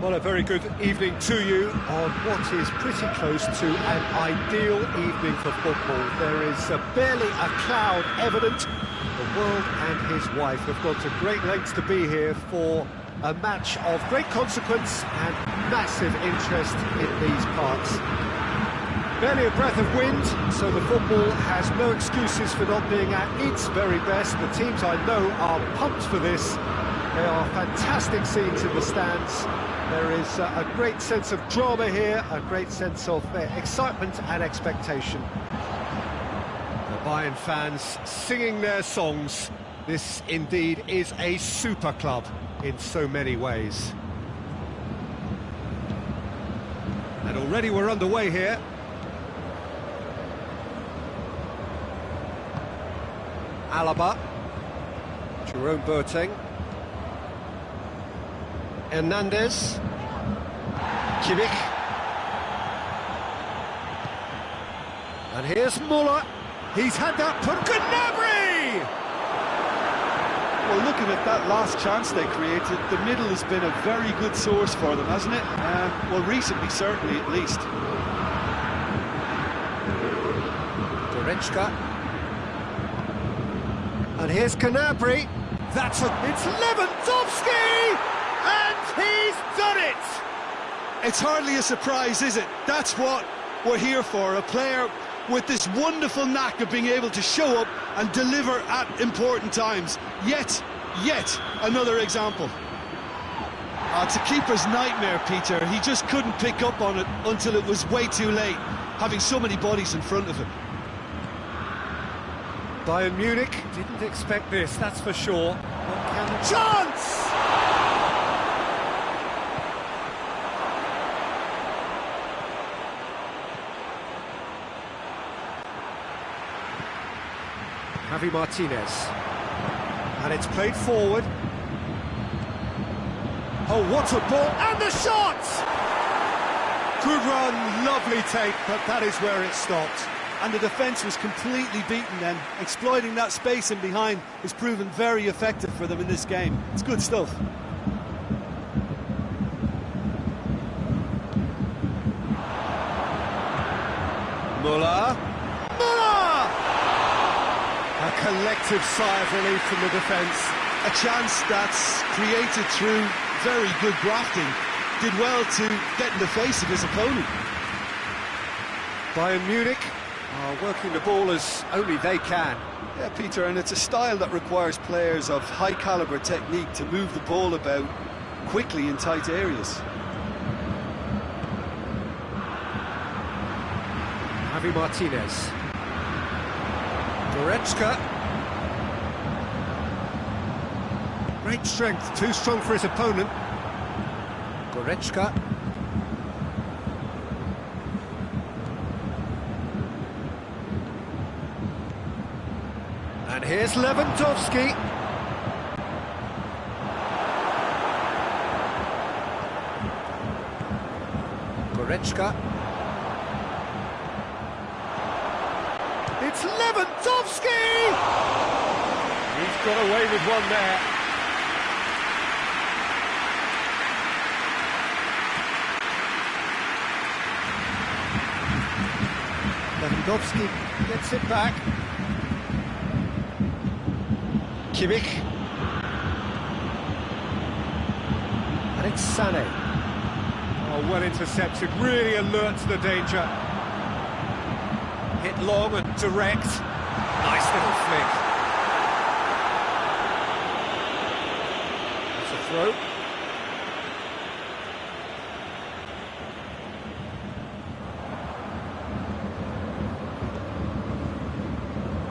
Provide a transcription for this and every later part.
Well, a very good evening to you on what is pretty close to an ideal evening for football. There is barely a cloud evident. The world and his wife have gone to great lengths to be here for a match of great consequence and massive interest in these parts. Barely a breath of wind, so the football has no excuses for not being at its very best. The teams I know are pumped for this. There are fantastic scenes in the stands. There is a great sense of drama here, a great sense of excitement and expectation. The Bayern fans singing their songs. This indeed is a super club in so many ways. And already we're underway here. Alaba, Jerome Boateng, Hernandez, Kimmich, and here's Muller. He's had that put. Gnabry! Well, looking at that last chance they created, the middle has been a very good source for them, hasn't it? Well, recently, certainly, at least. Goretzka. And here's Gnabry. It's Lewandowski! And he's done it! It's hardly a surprise, is it? That's what we're here for, a player with this wonderful knack of being able to show up and deliver at important times. Yet another example. It's a keeper's nightmare, Peter. He just couldn't pick up on it until it was way too late, having so many bodies in front of him. Bayern Munich didn't expect this, that's for sure. Chance! Javi Martinez. And it's played forward. Oh, what a ball! And the shot! Good run, lovely take, but that is where it stopped. And the defence was completely beaten then. Exploiting that space in behind has proven very effective for them in this game. It's good stuff. Muller! A collective sigh of relief from the defence. A chance that's created through very good grafting. Did well to get in the face of his opponent. Bayern Munich are working the ball as only they can. Yeah, Peter, and it's a style that requires players of high-caliber technique to move the ball about quickly in tight areas. Javi Martinez. Goretzka. Great strength, too strong for his opponent. Goretzka. And here's Lewandowski. Goretzka. It's Lewandowski! He's got away with one there. Lewandowski gets it back. Kimmich. And it's Sané. Oh, well intercepted, really alert to the danger. Hit long and direct. Nice little flick. That's a throw.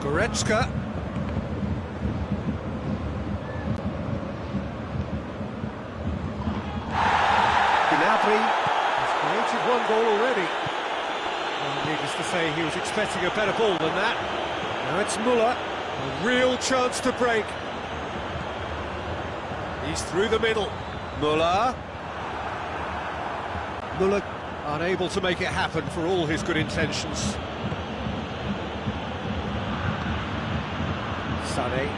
Goretzka. Gnabry has created one goal already. Well, needless to say, he was expecting a better ball than that. Now it's Muller, a real chance to break. He's through the middle. Muller. Muller unable to make it happen for all his good intentions. Sané.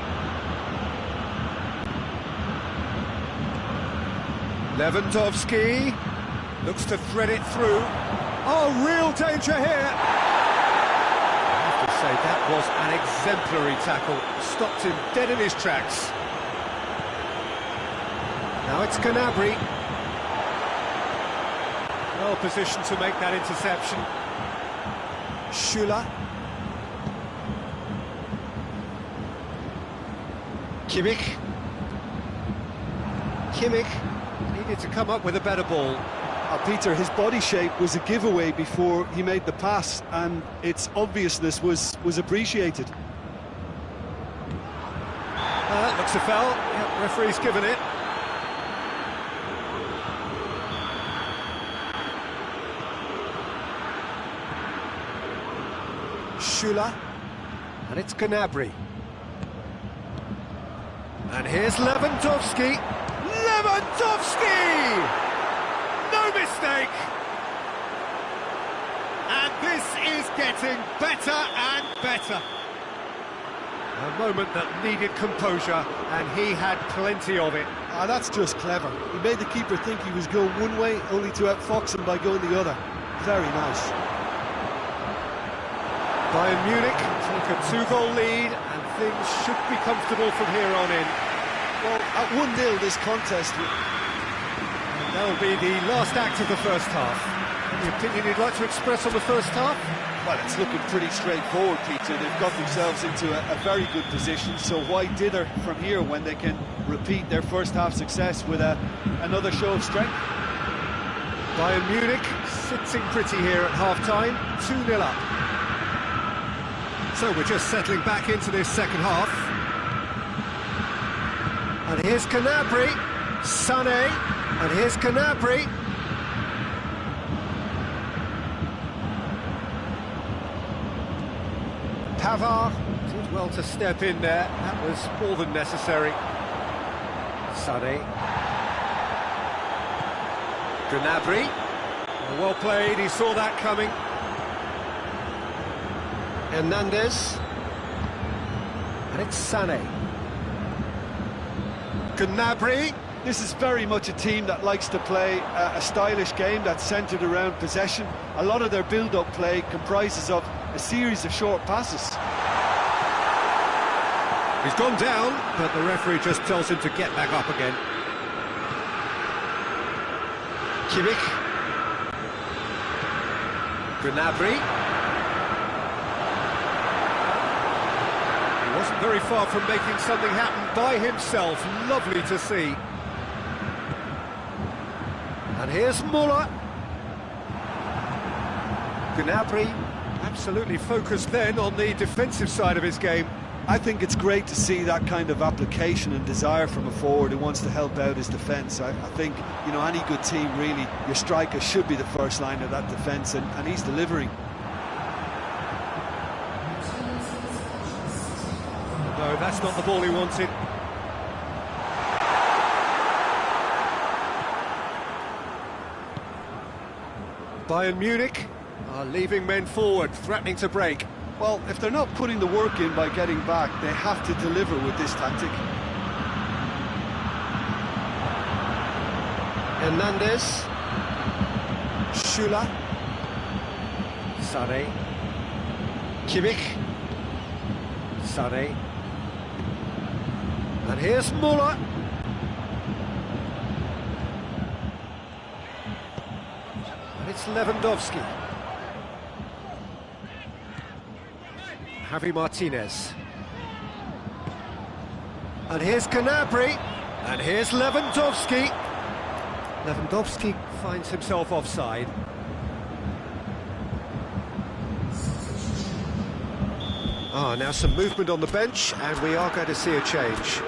Lewandowski looks to thread it through. Oh, real danger here! I have to say, that was an exemplary tackle. Stopped him dead in his tracks. Now it's Gnabry. Well positioned to make that interception. Schüller. Kimmich needed to come up with a better ball. Peter, his body shape was a giveaway before he made the pass, and its obviousness was appreciated. That looks a foul. Yep, referee's given it. Schüller, and it's Gnabry. And here's Lewandowski. Lewandowski! No mistake! And this is getting better and better. A moment that needed composure, and he had plenty of it. That's just clever. He made the keeper think he was going one way, only to outfox him by going the other. Very nice. Bayern Munich take a 2-goal lead, and things should be comfortable from here on in. Well, at 1-0 this contest... That'll be the last act of the first half. Any opinion you'd like to express on the first half? Well, it's looking pretty straightforward, Peter. They've got themselves into a very good position, so why dither from here when they can repeat their first half success with another show of strength? Bayern Munich sitting pretty here at half-time, 2-0 up. So we're just settling back into this second half. And here's Gnabry, Sané, and here's Gnabry. Pavard did well to step in there. That was more than necessary. Sané. Gnabry. Well played, he saw that coming. Hernandez. And it's Sané. Gnabry. This is very much a team that likes to play a stylish game that's centred around possession. A lot of their build-up play comprises of a series of short passes. He's gone down, but the referee just tells him to get back up again. Kimmich. Gnabry. He wasn't very far from making something happen by himself. Lovely to see. And here's Müller. Gnabry, absolutely focused then on the defensive side of his game. I think it's great to see that kind of application and desire from a forward who wants to help out his defence. I think, you know, any good team, really, your striker should be the first line of that defence, and he's delivering. No, that's not the ball he wanted. Bayern Munich are leaving men forward, threatening to break. Well, if they're not putting the work in by getting back, they have to deliver with this tactic. Hernandez. Schüller. Sané. Kimmich. Sané. And here's Müller. And it's Lewandowski. Javi Martinez. And here's Gnabry. And here's Lewandowski. Lewandowski finds himself offside. Now some movement on the bench, and we are going to see a change.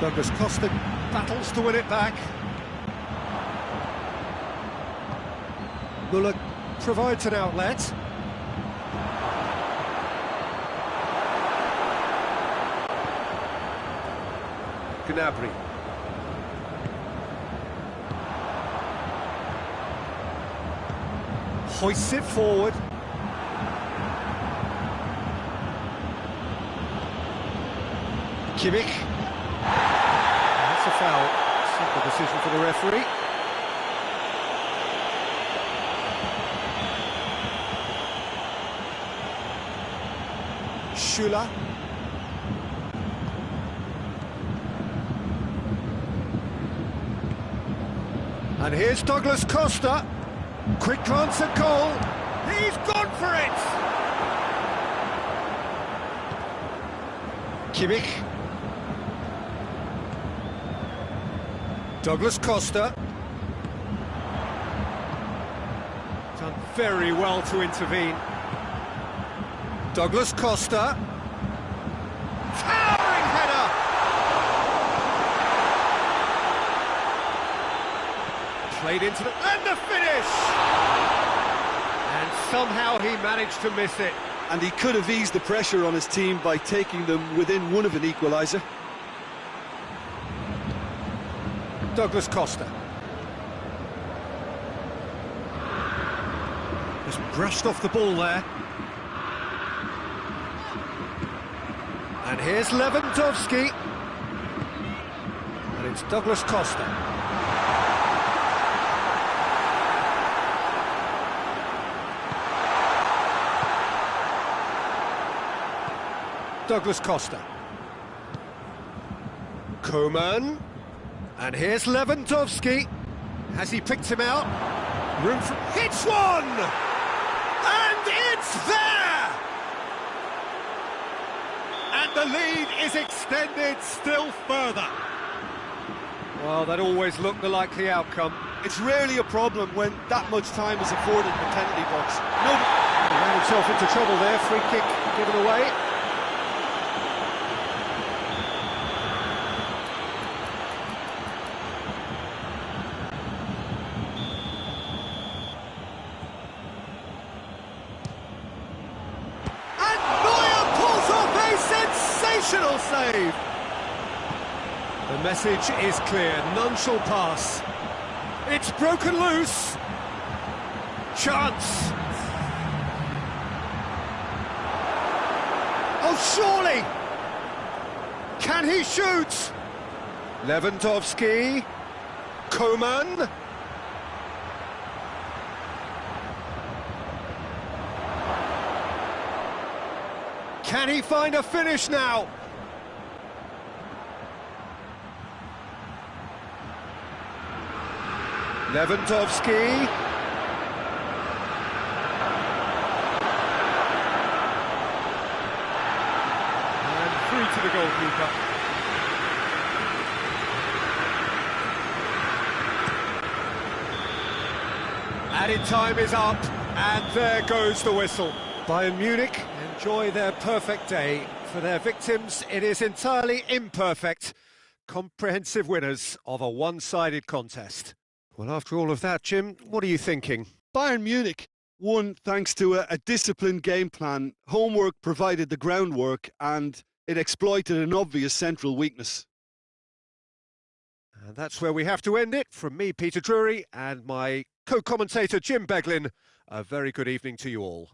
Douglas Costa battles to win it back. Muller provides an outlet. Gnabry. Hoists it forward. Kimmich. That's a foul. Simple decision for the referee. Schüller. And here's Douglas Costa. Quick glance at goal. He's gone for it! Kimmich. Douglas Costa. Done very well to intervene. Douglas Costa. Towering header! Played into the... and the finish! And somehow he managed to miss it. And he could have eased the pressure on his team by taking them within one of an equaliser. Douglas Costa. Just brushed off the ball there. And here's Lewandowski. And it's Douglas Costa. Douglas Costa. Coman. And here's Lewandowski. Has he picked him out? Room for... hits one! And it's there! And the lead is extended still further. Well, that always looked the likely outcome. It's rarely a problem when that much time is afforded in the penalty box. He ran himself into trouble there. Free kick given away. Sensational save! The message is clear, none shall pass. It's broken loose. Chance. Oh, surely! Can he shoot? Lewandowski. Coman. Can he find a finish now? Lewandowski. And free to the goalkeeper. Added time is up, and there goes the whistle. Bayern Munich enjoy their perfect day. For their victims, it is entirely imperfect. Comprehensive winners of a one-sided contest. Well, after all of that, Jim, what are you thinking? Bayern Munich won thanks to a disciplined game plan. Homework provided the groundwork and it exploited an obvious central weakness. And that's where we have to end it. From me, Peter Drury, and my co-commentator, Jim Beglin, a very good evening to you all.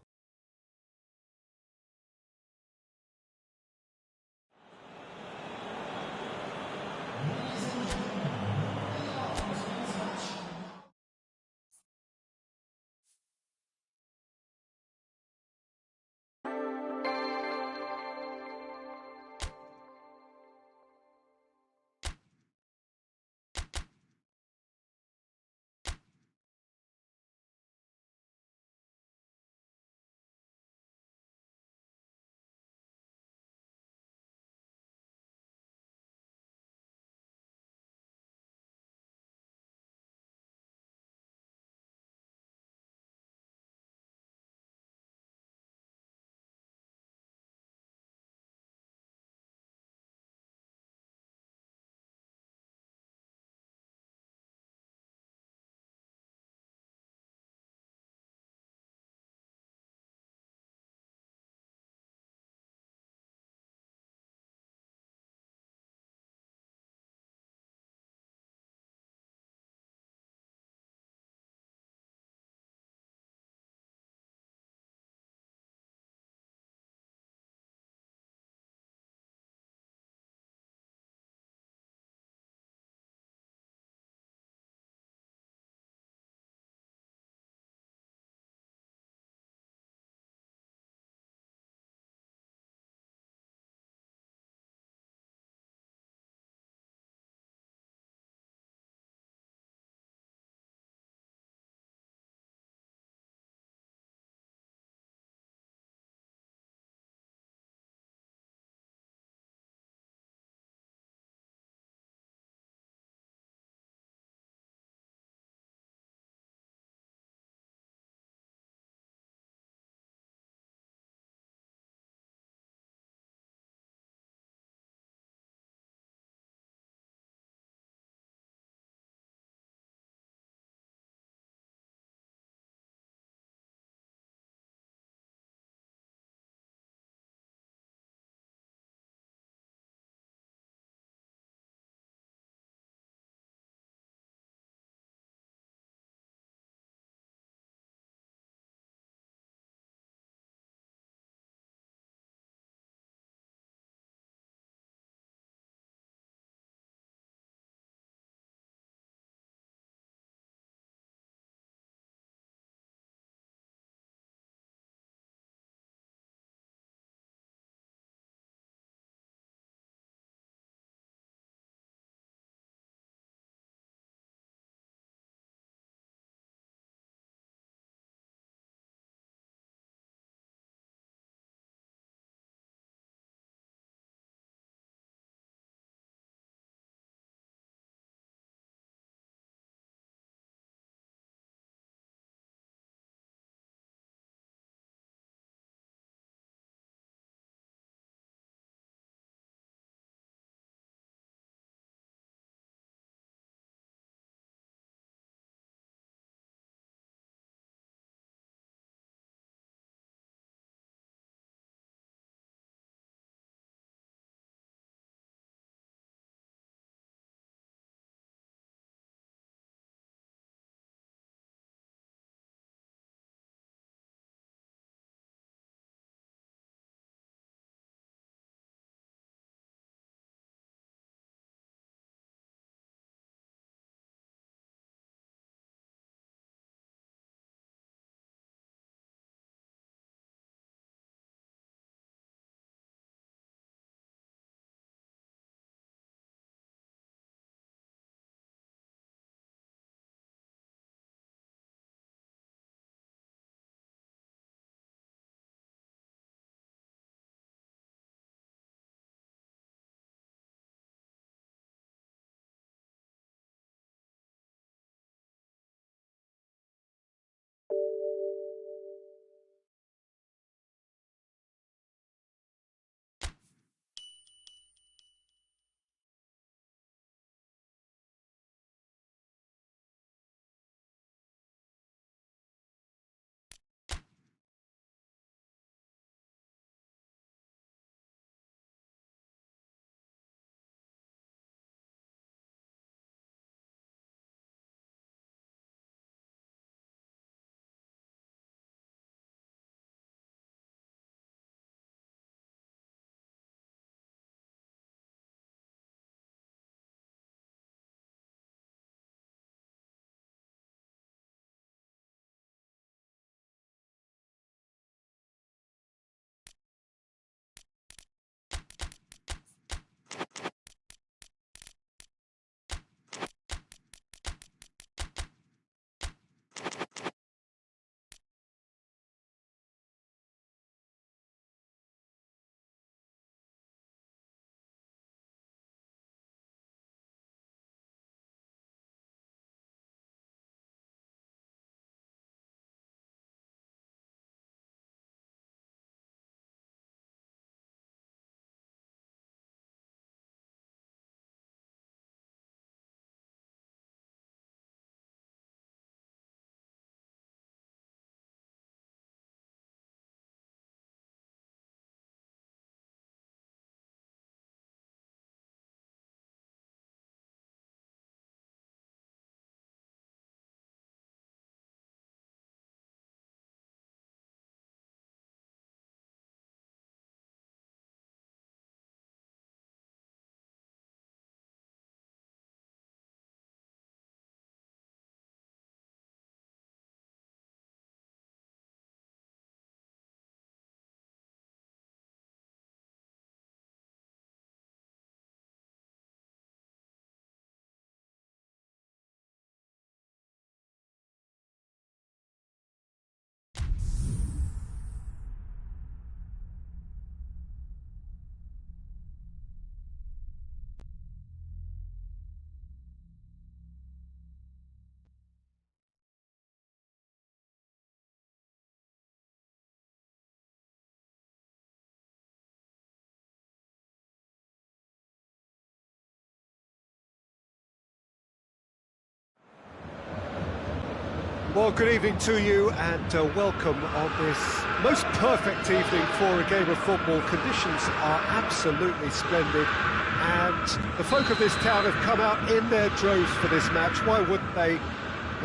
Well, good evening to you and welcome on this most perfect evening for a game of football. Conditions are absolutely splendid and the folk of this town have come out in their droves for this match. Why wouldn't they?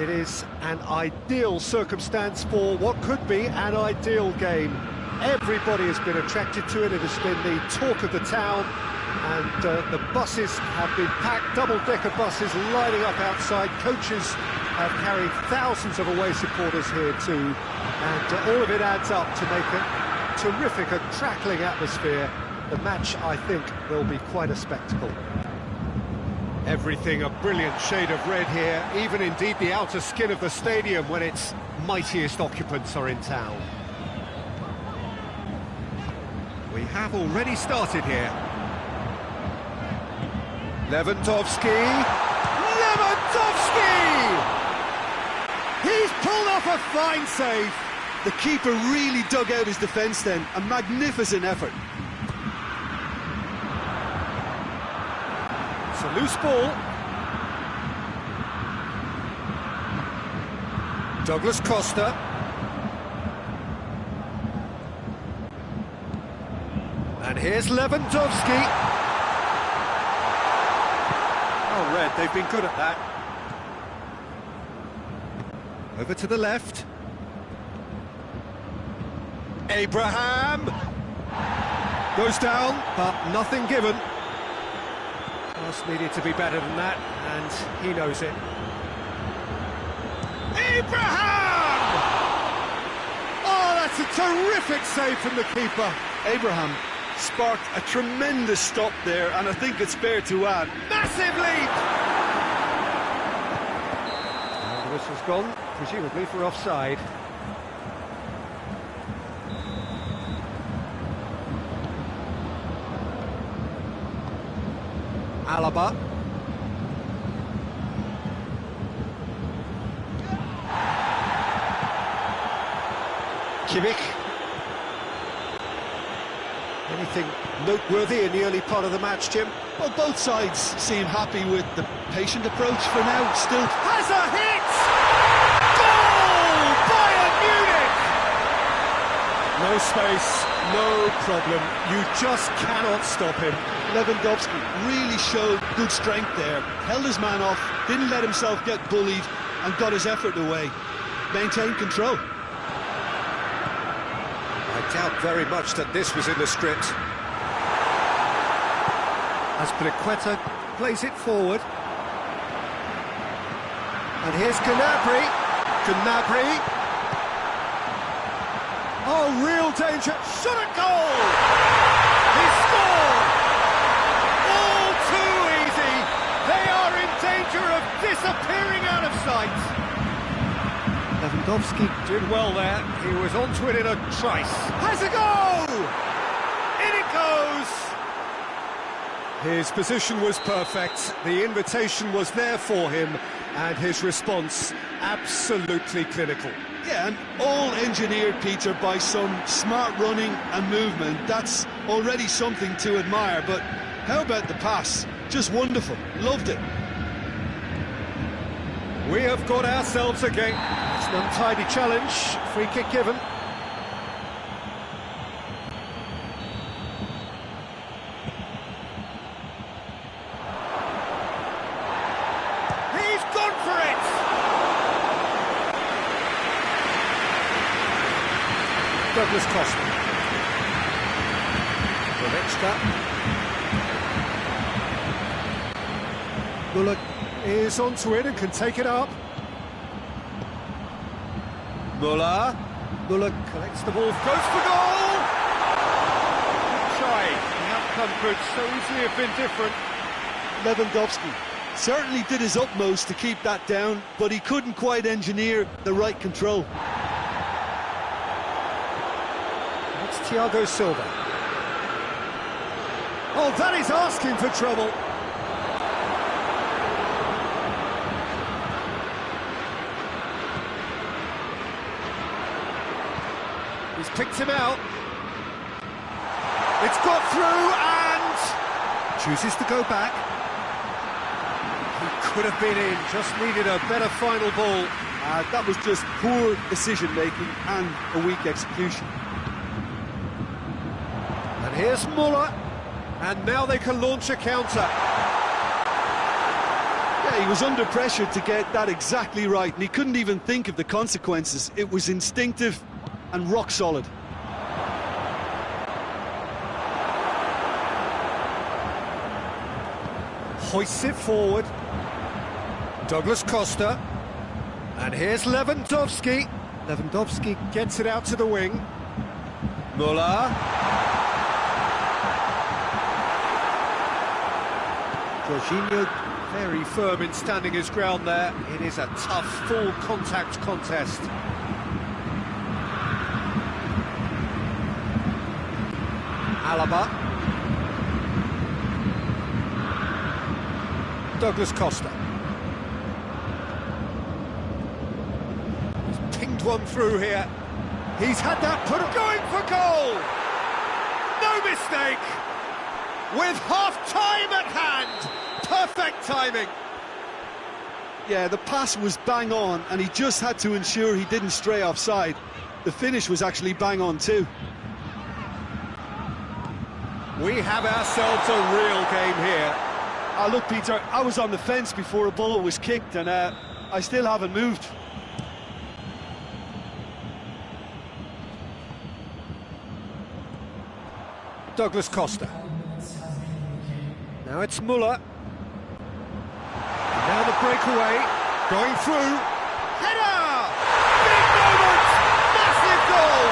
It is an ideal circumstance for what could be an ideal game. Everybody has been attracted to it. It has been the talk of the town, and the buses have been packed, double-decker buses lining up outside. Coaches have carried thousands of away supporters here too, and all of it adds up to make a terrific, a crackling atmosphere. The match, I think, will be quite a spectacle. Everything a brilliant shade of red here, even indeed the outer skin of the stadium when its mightiest occupants are in town. We have already started here. Lewandowski! He's pulled off a fine save! The keeper really dug out his defence then, a magnificent effort. It's a loose ball. Douglas Costa. And here's Lewandowski. Oh, Red, they've been good at that. Over to the left. Abraham! Goes down, but nothing given. Pass needed to be better than that, and he knows it. Abraham! Oh, that's a terrific save from the keeper. Abraham sparked a tremendous stop there, and I think it's fair to add, Massive leap! And the whistle's gone, presumably for offside. Alaba. Kimmich. Anything noteworthy in the early part of the match, Jim? well, both sides seem happy with the patient approach for now. Still Has a hit! Goal! Bayern Munich! No space, no problem. You just cannot stop him. Lewandowski really showed good strength there, held his man off, didn't let himself get bullied, and got his effort away. Maintained control. I doubt very much that this was in the script. Azpilicueta plays it forward. And here's Gnabry. Gnabry. Oh, real danger. Shot at goal! He scored! All too easy. They are in danger of disappearing out of sight. Lewandowski did well there. He was onto it in a trice. Has a go! In it goes! His position was perfect. The invitation was there for him, and his response absolutely clinical. Yeah, and all engineered, Peter, by some smart running and movement. That's already something to admire, but how about the pass? Just wonderful. Loved it. We have got ourselves a game. It's an untidy challenge. Free kick given. He's gone for it! Douglas Costa. Goretzka. Bullock is onto it and can take it up. Muller collects the ball, goes for goal! Try. The outcome could so easily have been different. Lewandowski certainly did his utmost to keep that down, but he couldn't quite engineer the right control. That's Thiago Silva. Oh, that is asking for trouble. He's picked him out. It's got through and chooses to go back. He could have been in, just needed a better final ball. That was just poor decision-making and a weak execution. And here's Muller, and now they can launch a counter. Yeah, he was under pressure to get that exactly right, and he couldn't even think of the consequences. It was instinctive and rock solid. Hoists it forward. Douglas Costa. And here's Lewandowski. Lewandowski gets it out to the wing. Muller. Jorginho very firm in standing his ground there. It is a tough, full contact contest. Alaba. Douglas Costa. He's pinged one through here. He's had that put going for goal! No mistake! With half-time at hand! Perfect timing! Yeah, the pass was bang on, and he just had to ensure he didn't stray offside. The finish was actually bang on too. We have ourselves a real game here. Look, Peter, I was on the fence before a ball was kicked, and I still haven't moved. Douglas Costa. Now it's Muller. Now the breakaway, going through. Header! Big moment! Massive goal!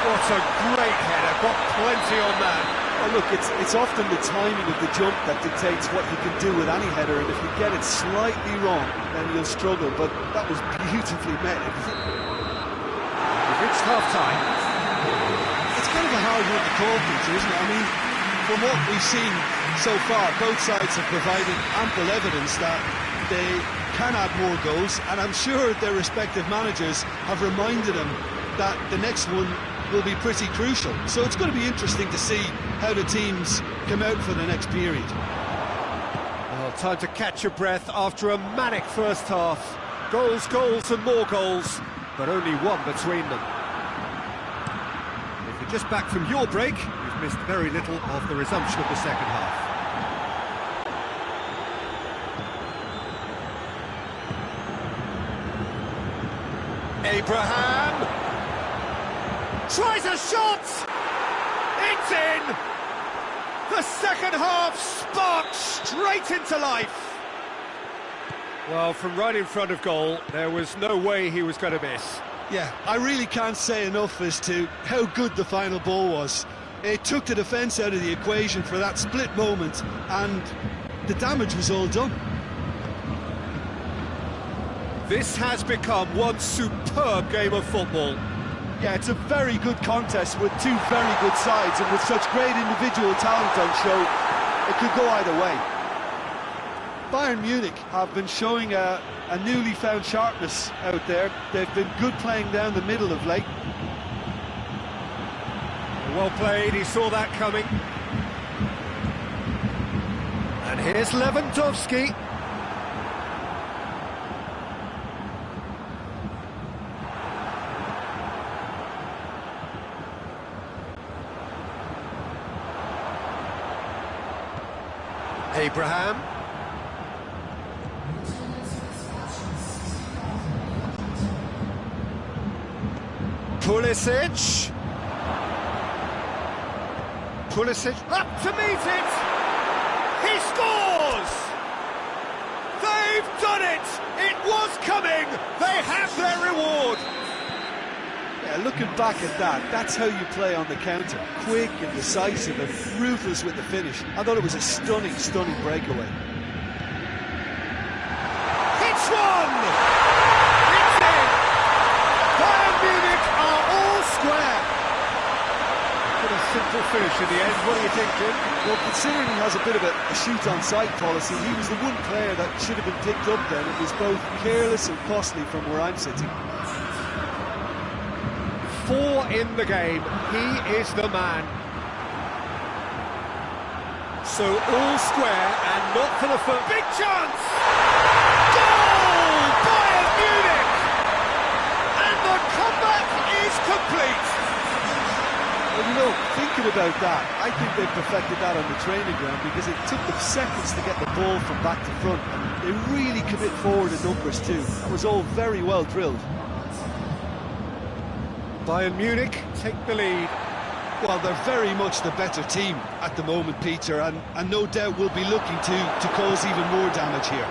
What a great header, got plenty on that. Oh, look, it's often the timing of the jump that dictates what you can do with any header, and if you get it slightly wrong, then you'll struggle, but that was beautifully met. We've reached half-time. It's kind of a hard one to call, Peter, isn't it? I mean, from what we've seen so far, both sides have provided ample evidence that they can add more goals, and I'm sure their respective managers have reminded them that the next one will be pretty crucial. So it's going to be interesting to see how the teams come out for the next period. Well, time to catch your breath after a manic first half. Goals, goals and more goals, but only one between them. If you're just back from your break, you've missed very little of the resumption of the second half. Abraham tries a shot! It's in! The second half sparked straight into life! Well, from right in front of goal, there was no way he was going to miss. Yeah, I really can't say enough as to how good the final ball was. It took the defence out of the equation for that split moment, and the damage was all done. This has become one superb game of football. Yeah, it's a very good contest with two very good sides, and with such great individual talent on show, it could go either way. Bayern Munich have been showing a newly found sharpness out there. They've been good playing down the middle of late. Well played, he saw that coming. And here's Lewandowski. Abraham. Pulisic. Pulisic up to meet it. He scores! They've done it! It was coming! They have their reward! Yeah, looking back at that, that's how you play on the counter. Quick and decisive and ruthless with the finish. I thought it was a stunning, stunning breakaway. It's one! It's in! Bayern Munich are all square! What a simple finish in the end. What do you think, Jim? Well, considering he has a bit of a shoot-on-sight policy, he was the one player that should have been picked up then. It was both careless and costly from where I'm sitting. 4 in the game. He is the man. So all square and not for the foot. Big chance! Goal! Bayern! Thinking about that, I think they've perfected that on the training ground because it took them seconds to get the ball from back to front, and they really commit forward in numbers too. That was all very well drilled. Bayern Munich take the lead. Well, they're very much the better team at the moment, Peter, and no doubt will be looking to cause even more damage here.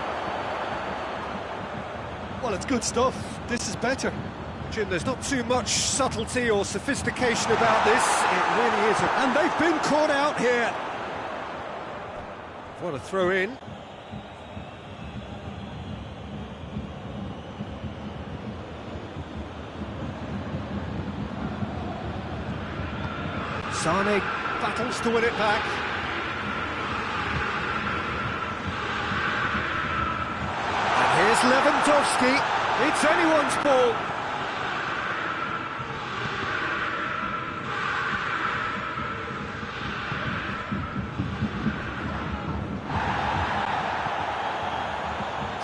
Well, it's good stuff. This is better. Jim, there's not too much subtlety or sophistication about this. It really isn't. And they've been caught out here. What a throw in. Sane battles to win it back. And here's Lewandowski. It's anyone's ball.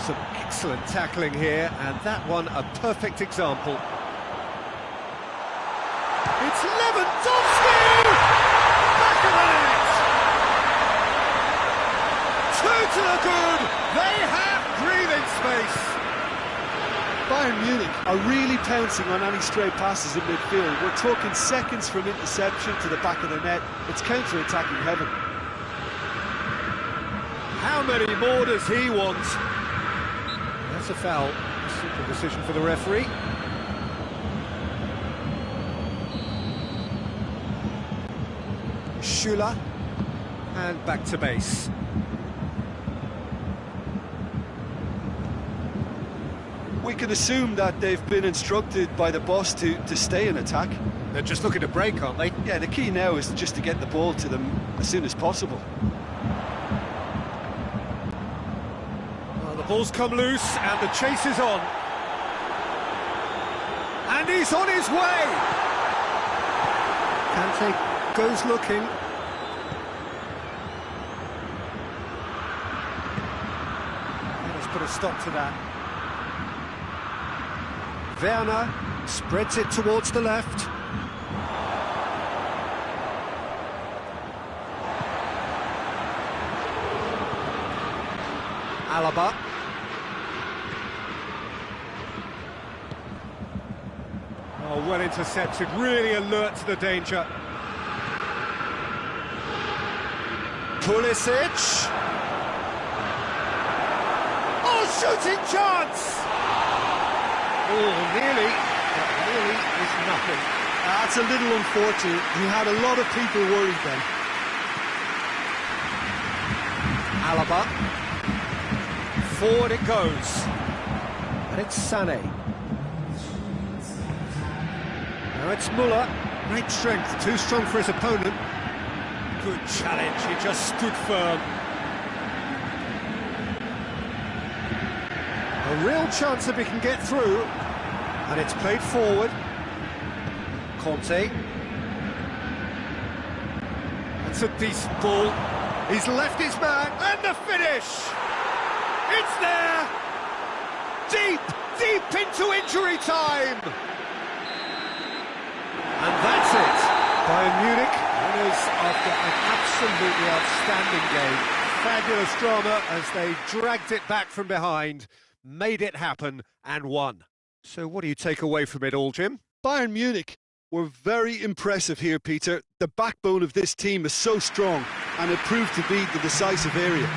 Some excellent tackling here, and that one a perfect example. It's Lewandowski! Back of the net! Two to the good! They have breathing space! Bayern Munich are really pouncing on any stray passes in midfield. We're talking seconds from interception to the back of the net. It's counter-attacking heaven. How many more does he want? That's a foul. Simple decision for the referee. Schüller, and back to base. We can assume that they've been instructed by the boss to stay in attack. They're just looking to break, aren't they? Yeah, the key now is just to get the ball to them as soon as possible. Well, the ball's come loose and the chase is on. And he's on his way! Kante goes looking. Let's put a stop to that. Werner spreads it towards the left. Alaba. Oh, well intercepted, really alert to the danger. Pulisic. Oh, shooting chance! Oh, nearly, but nearly is nothing. That's a little unfortunate. He had a lot of people worried then. Alaba. Forward it goes. And it's Sané. Now it's Müller. Great strength, too strong for his opponent. Good challenge, he just stood firm. A real chance that we can get through. And it's played forward. Conte. It's a decent ball. He's left his man, and the finish! It's there! Deep, deep into injury time! And that's it. Bayern Munich winners after an absolutely outstanding game. Fabulous drama as they dragged it back from behind, made it happen, and won. So what do you take away from it all, Jim? Bayern Munich were very impressive here, Peter. The backbone of this team is so strong, and it proved to be the decisive area.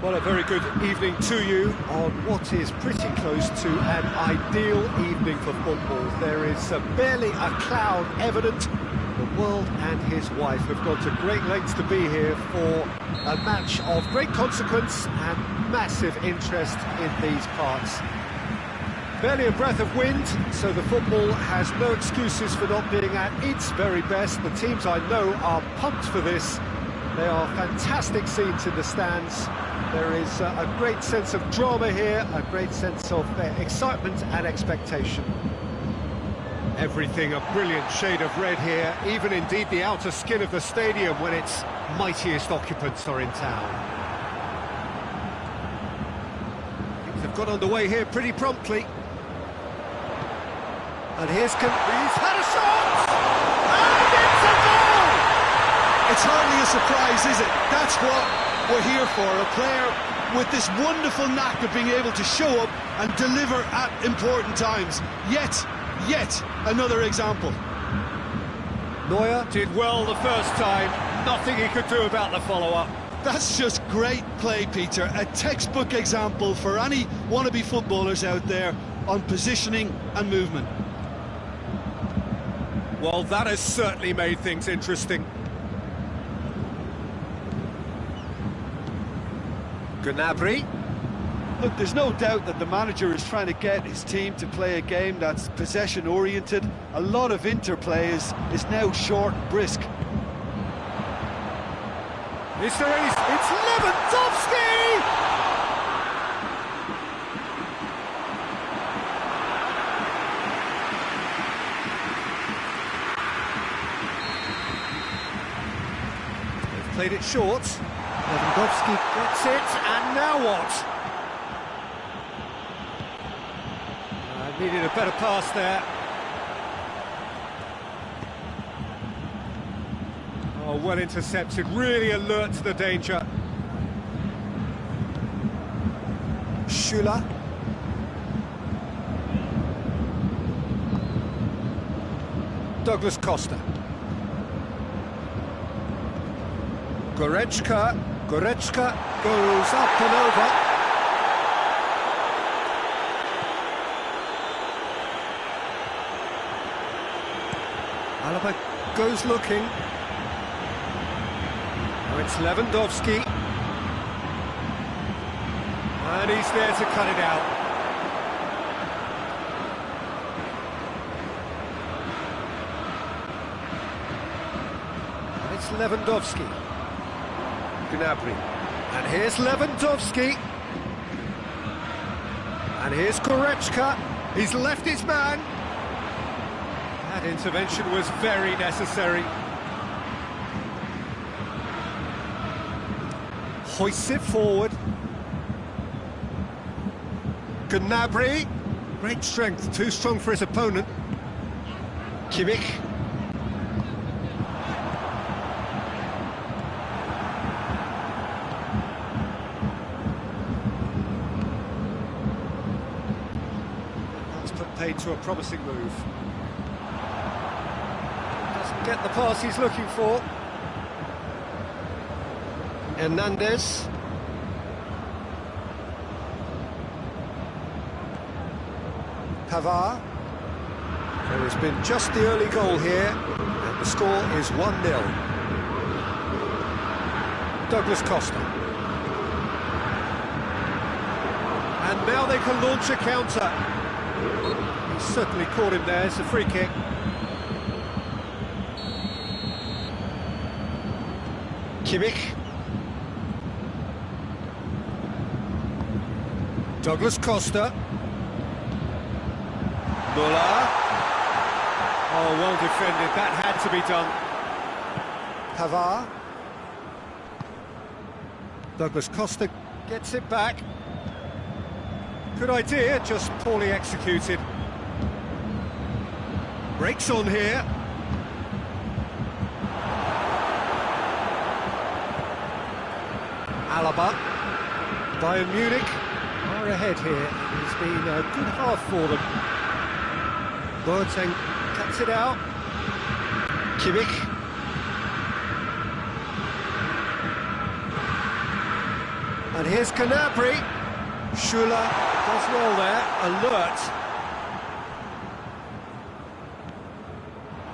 Well, a very good evening to you on what is pretty close to an ideal evening for football. There is barely a cloud evident. The world and his wife have gone to great lengths to be here for a match of great consequence and massive interest in these parts. Barely a breath of wind, so the football has no excuses for not being at its very best. The teams I know are pumped for this. They are fantastic scenes in the stands. There is a great sense of drama here, a great sense of excitement and expectation. Everything a brilliant shade of red here, even indeed the outer skin of the stadium when its mightiest occupants are in town. Things have got underway here pretty promptly. And he's had a shot! And it's a goal! It's hardly a surprise, is it? That's what we're here for, a player with this wonderful knack of being able to show up and deliver at important times. Yet another example. Neuer did well the first time, nothing he could do about the follow-up. That's just great play, Peter. A textbook example for any wannabe footballers out there on positioning and movement. Well, that has certainly made things interesting. Gnabry. Look, there's no doubt that the manager is trying to get his team to play a game that's possession-oriented. A lot of interplay is now short and brisk. Is there any... It's Lewandowski! They've played it short. Lewandowski gets it, and now what? Needed a better pass there. Oh, well intercepted, really alert to the danger. Schüller. Douglas Costa. Goretzka goes up and over. Alaba goes looking. Oh, it's Lewandowski. And he's there to cut it out. And it's Lewandowski. Gnabry. And here's Lewandowski. And here's Goretzka. He's left his man. That intervention was very necessary. Hoists it forward. Gnabry. Great strength, too strong for his opponent. Kimmich. That's put paid to a promising move. Get the pass he's looking for. Hernandez. Pavard. There has been just the early goal here, and the score is 1-0. Douglas Costa. And now they can launch a counter. He certainly caught him there, it's a free kick. Kimmich. Douglas Costa. Muller. Oh, well defended, that had to be done. Pavard. Douglas Costa gets it back. Good idea, just poorly executed. Breaks on here. Alaba. Bayern Munich are ahead here. It's been a good half for them. Boateng cuts it out. Kimmich. And here's Gnabry. Schüller does well there, alert.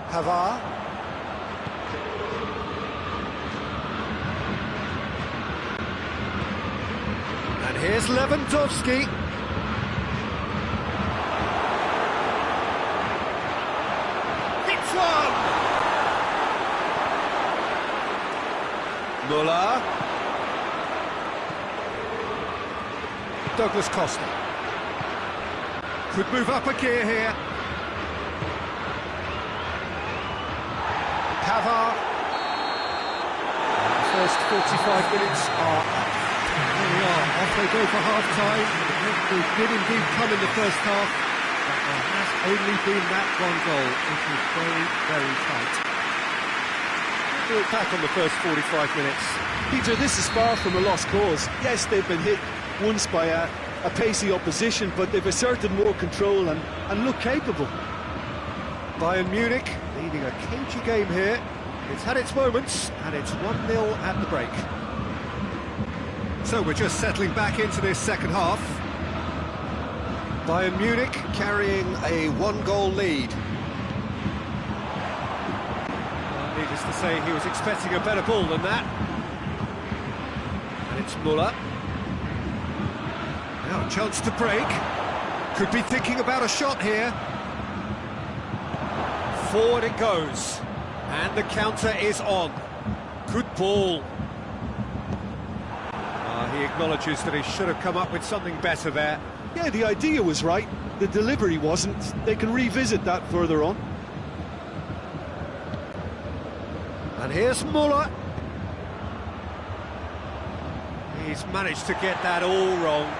Pavard. And here's Lewandowski. Hits one! Müller. Douglas Costa. Could move up a gear here. Pavard. The first 45 minutes are up. Here we are, off they go for half-time. They did indeed come in the first half, but there has only been that one goal. It was very, very tight. We'll look back on the first 45 minutes. Peter, this is far from a lost cause. Yes, they've been hit once by a pacey opposition, but they've asserted more control and look capable. Bayern Munich leading a cagey game here. It's had its moments, and it's 1-0 at the break. So we're just settling back into this second half. Bayern Munich carrying a one-goal lead. Well, needless to say, he was expecting a better ball than that. And it's Müller. Now a chance to break. Could be thinking about a shot here. Forward it goes. And the counter is on. Good ball. He acknowledges that he should have come up with something better there. Yeah, the idea was right, the delivery wasn't. They can revisit that further on. And here's Müller. He's managed to get that all wrong.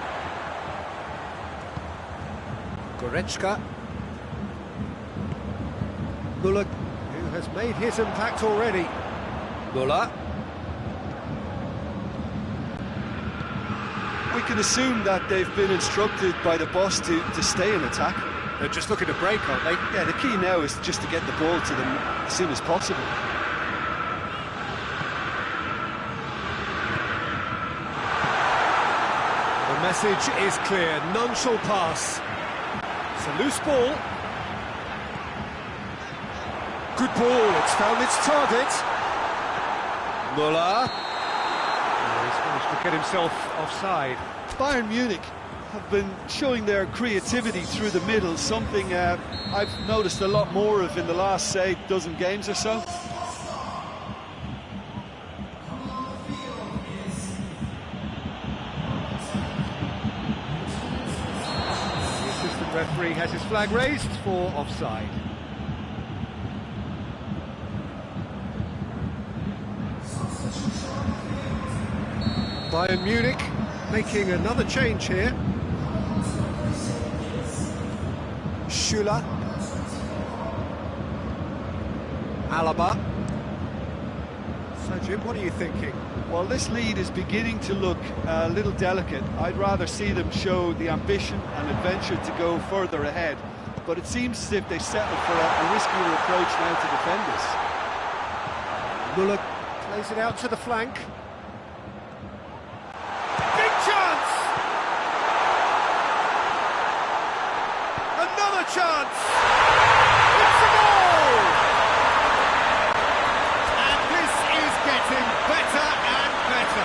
Goretzka. Müller, who has made his impact already. Müller. We can assume that they've been instructed by the boss to stay in attack. They're just looking to break, aren't they? Yeah, the key now is just to get the ball to them as soon as possible. The message is clear, none shall pass. It's a loose ball. Good ball, it's found its target. Müller. He's managed to get himself offside. Bayern Munich have been showing their creativity through the middle, something I've noticed a lot more of in the last, say, dozen games or so. The assistant referee has his flag raised for offside. Bayern Munich making another change here. Schüller. Alaba. So Jim, what are you thinking? Well, this lead is beginning to look a little delicate. I'd rather see them show the ambition and adventure to go further ahead. But it seems as if they settled for a riskier approach now to defend this. Müller plays it out to the flank. Big chance! Another chance! It's a goal! And this is getting better and better.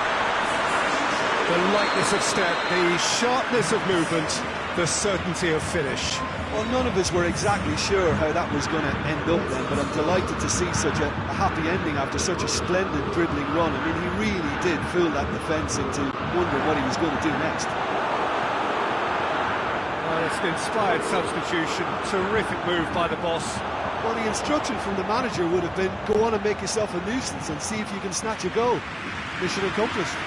The lightness of step, the sharpness of movement, the certainty of finish. Well, none of us were exactly sure how that was going to end up then, but I'm delighted to see such a happy ending after such a splendid dribbling run. I mean, he really did fool that defence into wondering what he was going to do next. Well, it's an inspired substitution, terrific move by the boss. Well, the instruction from the manager would have been, go on and make yourself a nuisance and see if you can snatch a goal. Mission accomplished.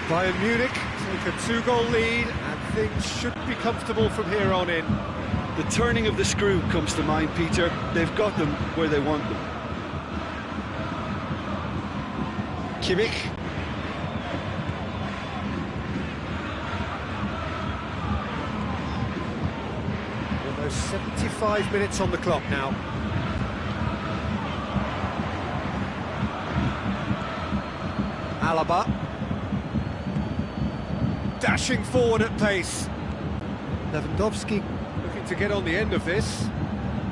Bayern Munich take a 2-goal lead and things should be comfortable from here on in. The turning of the screw comes to mind, Peter. They've got them where they want them. Kimmich. Almost 75 minutes on the clock now. Alaba. Dashing forward at pace. Lewandowski looking to get on the end of this.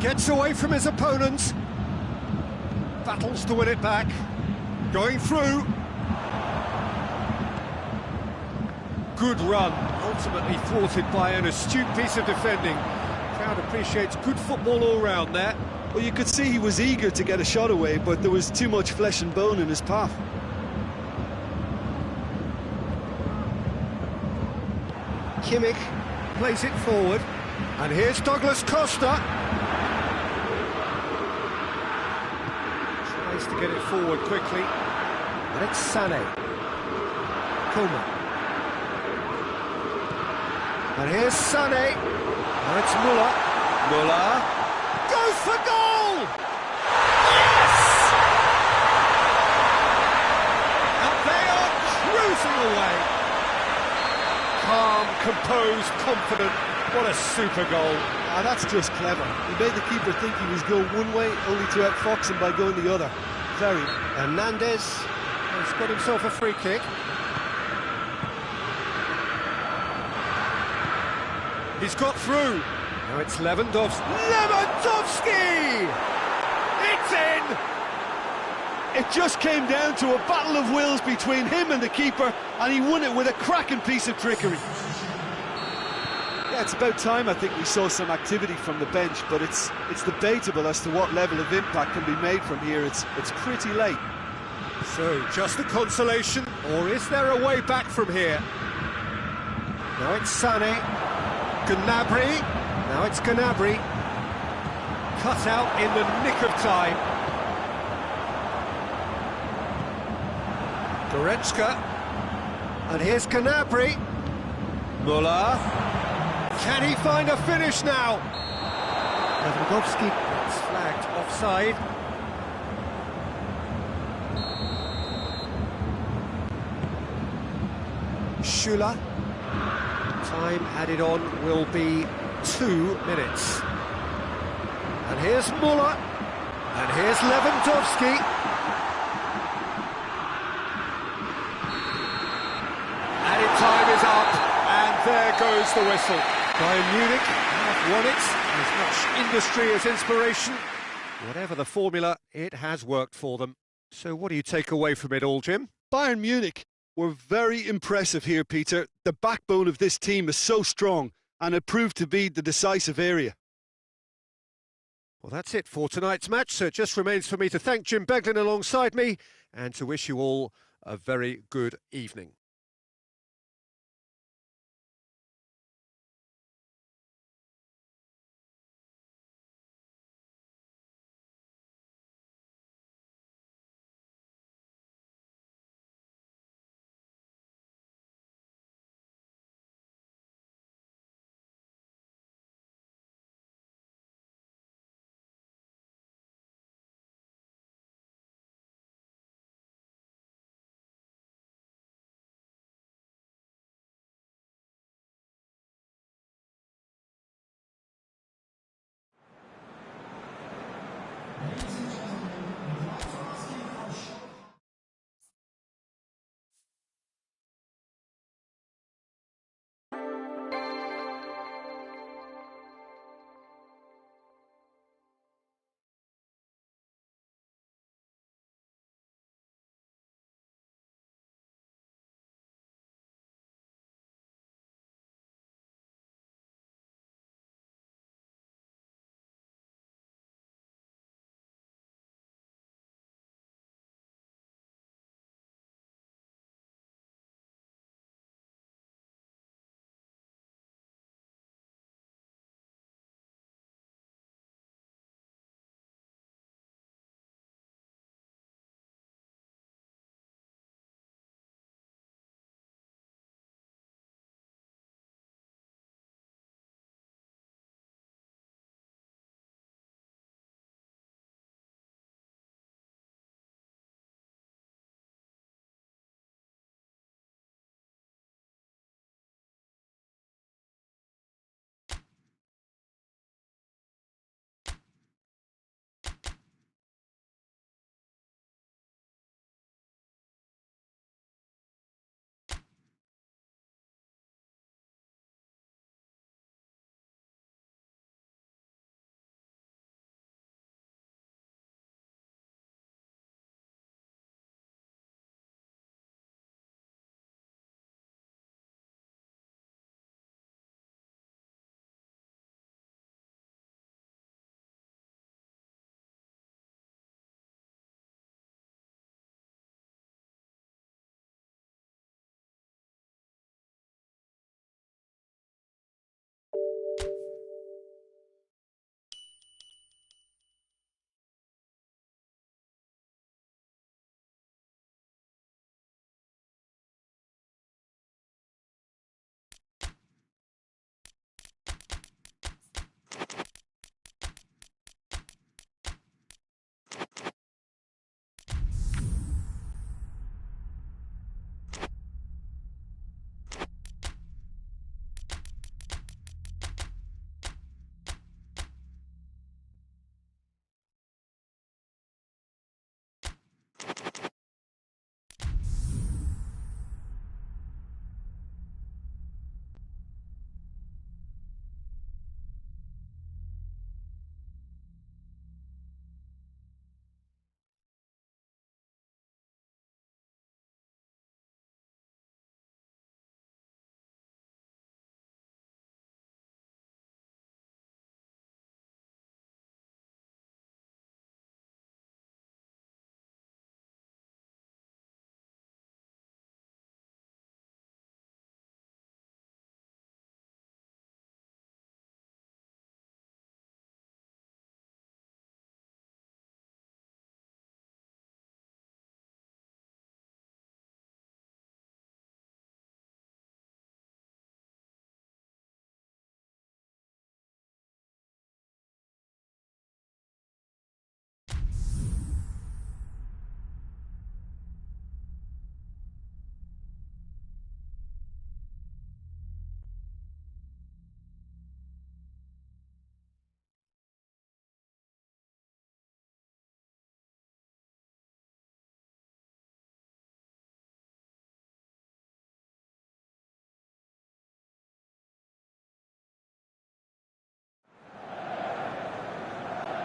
Gets away from his opponent. Battles to win it back. Going through. Good run, ultimately thwarted by an astute piece of defending. Crowd appreciates good football all round there. Well, you could see he was eager to get a shot away, but there was too much flesh and bone in his path. Kimmich plays it forward, and here's Douglas Costa. Tries to get it forward quickly, and it's Sané. Coleman. And here's Sané, and it's Müller. Müller goes for goal! Yes! And they are cruising away. Calm, composed, confident. What a super goal. Ah, that's just clever. He made the keeper think he was going one way, only to outfox him by going the other. Very. Hernandez has got himself a free kick. He's got through. Now it's Lewandowski. Lewandowski! It's in! It just came down to a battle of wills between him and the keeper, and he won it with a cracking piece of trickery. Yeah, it's about time I think we saw some activity from the bench, but it's debatable as to what level of impact can be made from here. It's pretty late. So, just a consolation, or is there a way back from here? Now it's Sané. Gnabry. Now it's Gnabry. Cut out in the nick of time. Goretzka, and here's Gnabry. Müller, can he find a finish now? Lewandowski gets flagged offside. Schüller, time added on will be 2 minutes. And here's Müller, and here's Lewandowski. Time is up, and there goes the whistle. Bayern Munich have won it. As much industry as inspiration. Whatever the formula, it has worked for them. So what do you take away from it all, Jim? Bayern Munich were very impressive here, Peter. The backbone of this team is so strong, and it proved to be the decisive area. Well, that's it for tonight's match, so it just remains for me to thank Jim Beglin alongside me, and to wish you all a very good evening.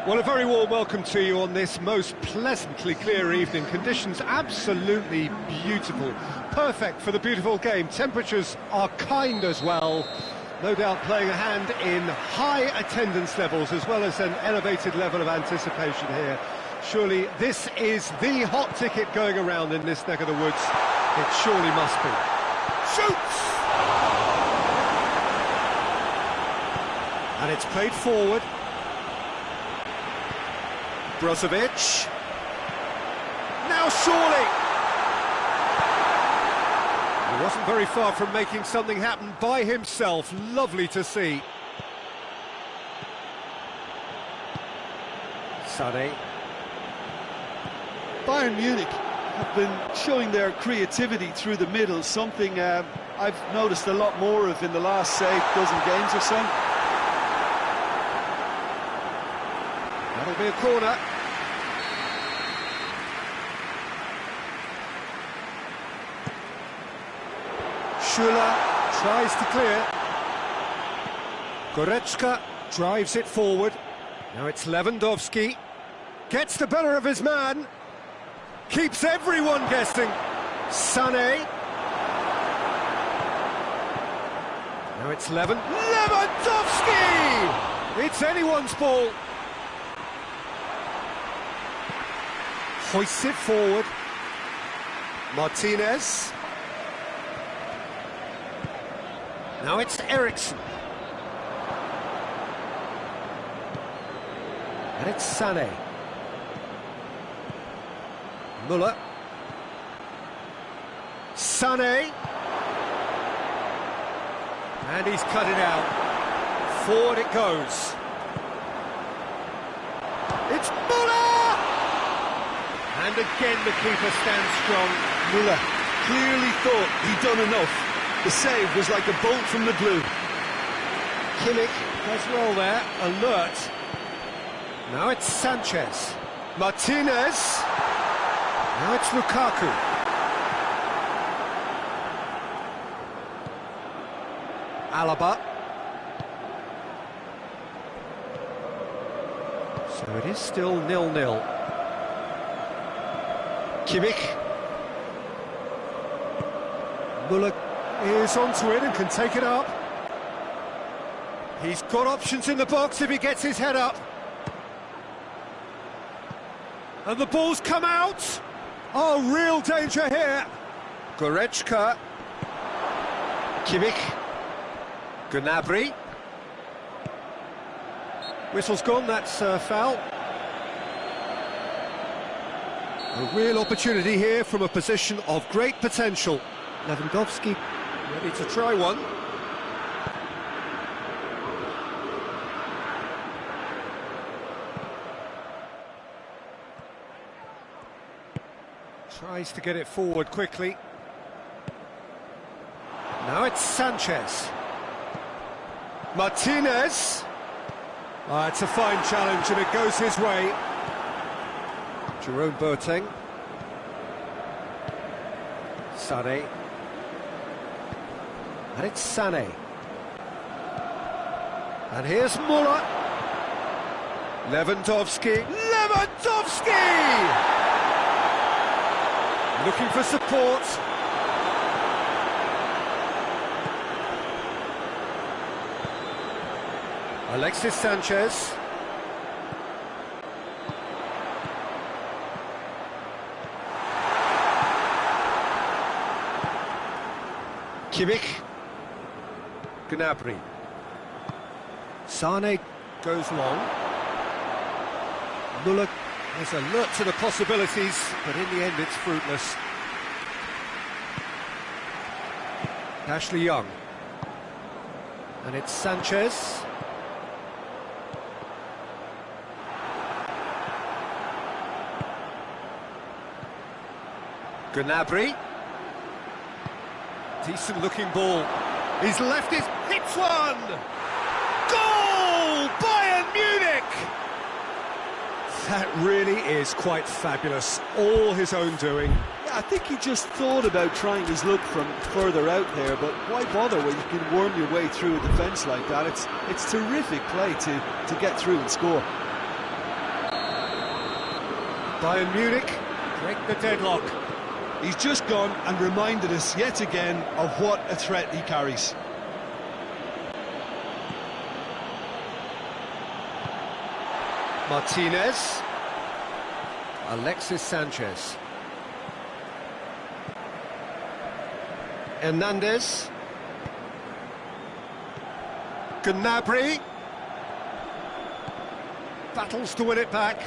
Well, a very warm welcome to you on this most pleasantly clear evening. Conditions absolutely beautiful. Perfect for the beautiful game. Temperatures are kind as well. No doubt playing a hand in high attendance levels as well as an elevated level of anticipation here. Surely this is the hot ticket going around in this neck of the woods. It surely must be. Shoots! And it's played forward. Brozovic. Now surely! He wasn't very far from making something happen by himself. Lovely to see. Sané. Bayern Munich have been showing their creativity through the middle, something I've noticed a lot more of in the last, say, dozen games or so. That'll be a corner. Schüller tries to clear. Goretzka drives it forward. Now it's Lewandowski. Gets the better of his man. Keeps everyone guessing. Sané. Now it's Lewandowski! It's anyone's ball. Hoists it forward. Martinez. Now it's Eriksen. And it's Sané. Müller. Sané. And he's cut it out. Forward it goes. It's Müller! And again the keeper stands strong. Müller clearly thought he'd done enough. The save was like a bolt from the blue. Kimmich does well there, alert. Now it's Sanchez. Martinez. Now it's Lukaku. Alaba. So it is still 0-0. Kimmich. Müller is onto it and can take it up. He's got options in the box if he gets his head up. And the ball's come out. Oh, real danger here. Goretzka. Kimmich. Gnabry. Whistle's gone, that's foul. A real opportunity here from a position of great potential. Lewandowski ready to try one. Tries to get it forward quickly. Now it's Sanchez. Martinez. It's a fine challenge and it goes his way. Jerome Boateng. Sané. And it's Sané. And here's Müller. Lewandowski. Lewandowski! Looking for support. Alexis Sanchez. Kimmich. Gnabry. Sané goes long. Müller is alert to the possibilities, but in the end it's fruitless. Ashley Young. And it's Sanchez. Gnabry. Decent looking ball. He's left it, hits one! Goal! Bayern Munich! That really is quite fabulous. All his own doing. Yeah, I think he just thought about trying his luck from further out there, but why bother when you can worm your way through a defence like that? It's terrific play to get through and score. Bayern Munich break the deadlock. He's just gone and reminded us yet again of what a threat he carries. Martinez. Alexis Sanchez. Hernandez. Gnabry. Battles to win it back.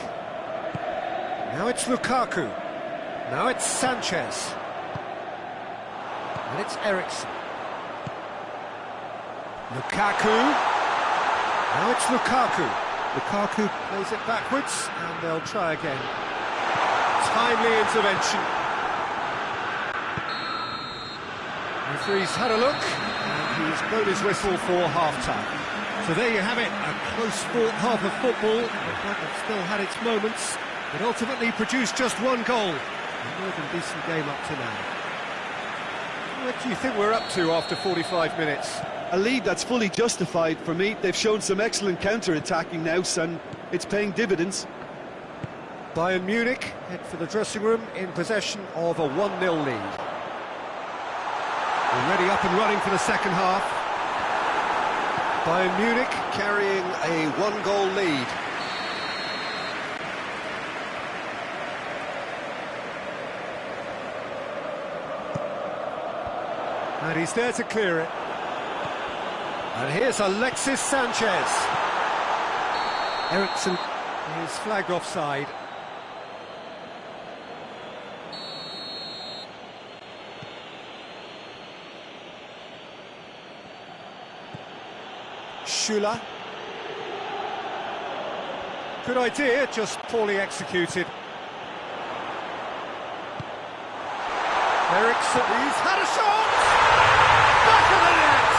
Now it's Lukaku. Now it's Sanchez. And it's Eriksen. Lukaku. Now it's Lukaku. Lukaku plays it backwards, and they'll try again. Timely intervention. Referee's had a look, and he's blown his whistle for half-time. So there you have it, a close-fought half of football. It might have still had its moments, but ultimately produced just one goal. A more than decent game up to now. What do you think we're up to after 45 minutes? A lead that's fully justified for me. They've shown some excellent counter-attacking now, and it's paying dividends. Bayern Munich head for the dressing room in possession of a 1-0 lead. Already up and running for the second half. Bayern Munich carrying a 1-goal lead. And he's there to clear it. And here's Alexis Sanchez. Eriksen is flagged offside. Schüller. Good idea, just poorly executed. Eriksen, he's had a shot! Back of the net!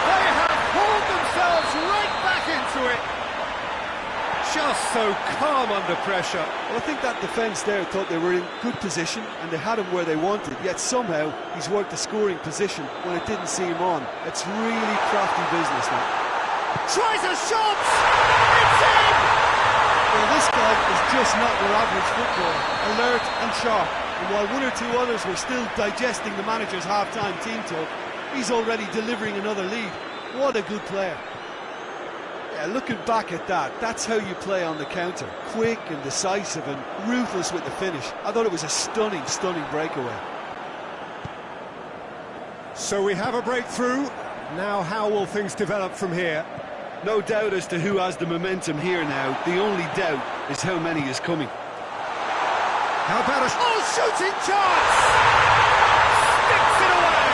They have pulled themselves right back into it. Just so calm under pressure. Well, I think that defence there thought they were in good position and they had him where they wanted, yet somehow he's worked a scoring position when it didn't seem on. It's really crafty business now. Tries a shot! It's in! Well, this guy is just not your average footballer, alert and sharp. And while one or two others were still digesting the manager's half-time team talk, he's already delivering another lead. What a good player. Yeah, looking back at that, that's how you play on the counter. Quick and decisive and ruthless with the finish. I thought it was a stunning, stunning breakaway. So we have a breakthrough. Now how will things develop from here? No doubt as to who has the momentum here now. The only doubt is how many is coming. How about a shooting chance! Sticks it away!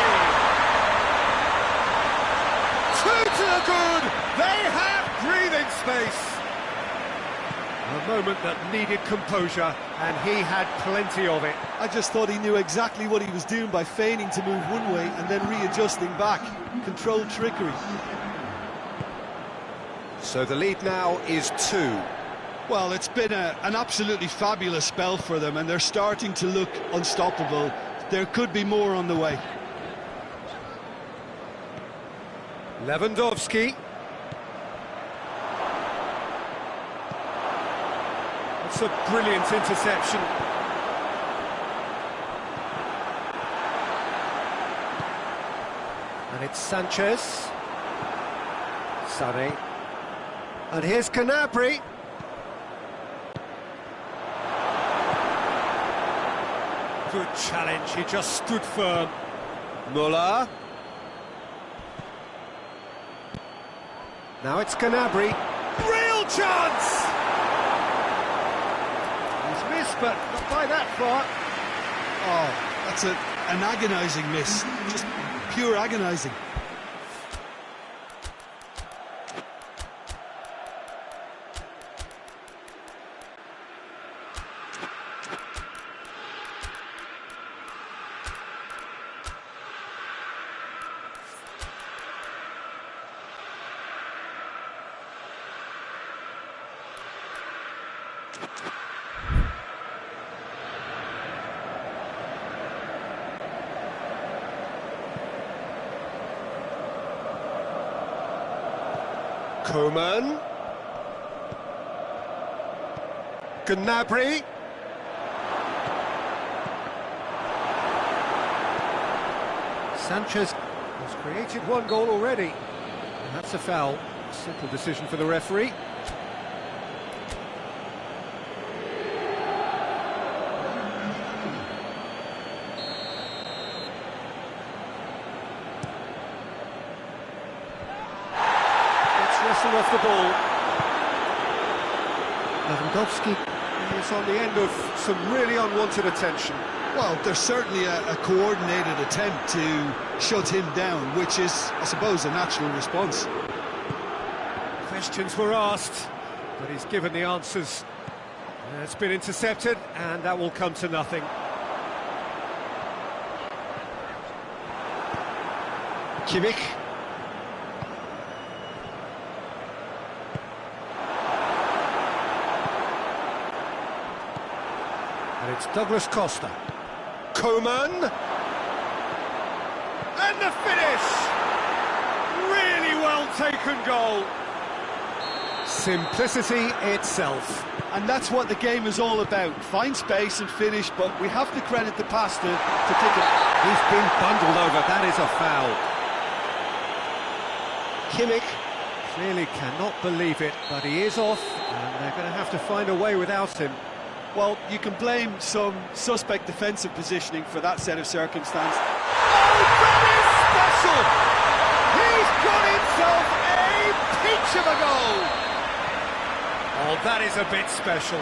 Two to the good! They have breathing space! A moment that needed composure, and he had plenty of it. I just thought he knew exactly what he was doing by feigning to move one way and then readjusting back. Controlled trickery. So the lead now is 2. Well, it's been an absolutely fabulous spell for them, and they're starting to look unstoppable. There could be more on the way. Lewandowski. That's a brilliant interception. And it's Sanchez. Sané. And here's Gnabry. Good challenge, he just stood firm. Müller. Now it's Gnabry. Real chance! He's missed, but not by that far. Oh, that's an agonising miss. Just pure agonising. Coman. Gnabry. Sanchez has created one goal already. And that's a foul. Simple decision for the referee. It's wrestled off the ball. Lewandowski is on the end of some really unwanted attention. Well, there's certainly a coordinated attempt to shut him down, which is, I suppose, a natural response. Questions were asked, but he's given the answers. It's been intercepted, and that will come to nothing. Kimmich. And it's Douglas Costa. Coman. And the finish! Really well taken goal. Simplicity itself. And that's what the game is all about. Find space and finish, but we have to credit the pass to kick it. He's been bundled over. That is a foul. Kimmich clearly cannot believe it, but he is off, and they're going to have to find a way without him. Well, you can blame some suspect defensive positioning for that set of circumstances. Oh, that is special! He's got himself a peach of a goal! Oh, that is a bit special.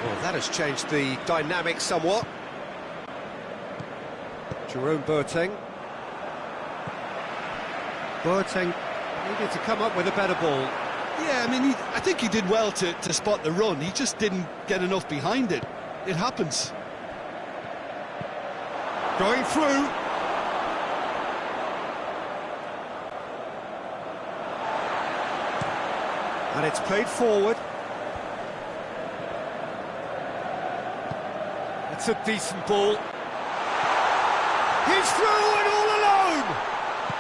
Well, that has changed the dynamic somewhat. Jerome Boateng. Boateng needed to come up with a better ball. Yeah, I mean, I think he did well to spot the run. He just didn't get enough behind it. It happens. Going through. And it's played forward. It's a decent ball. He's through and all alone!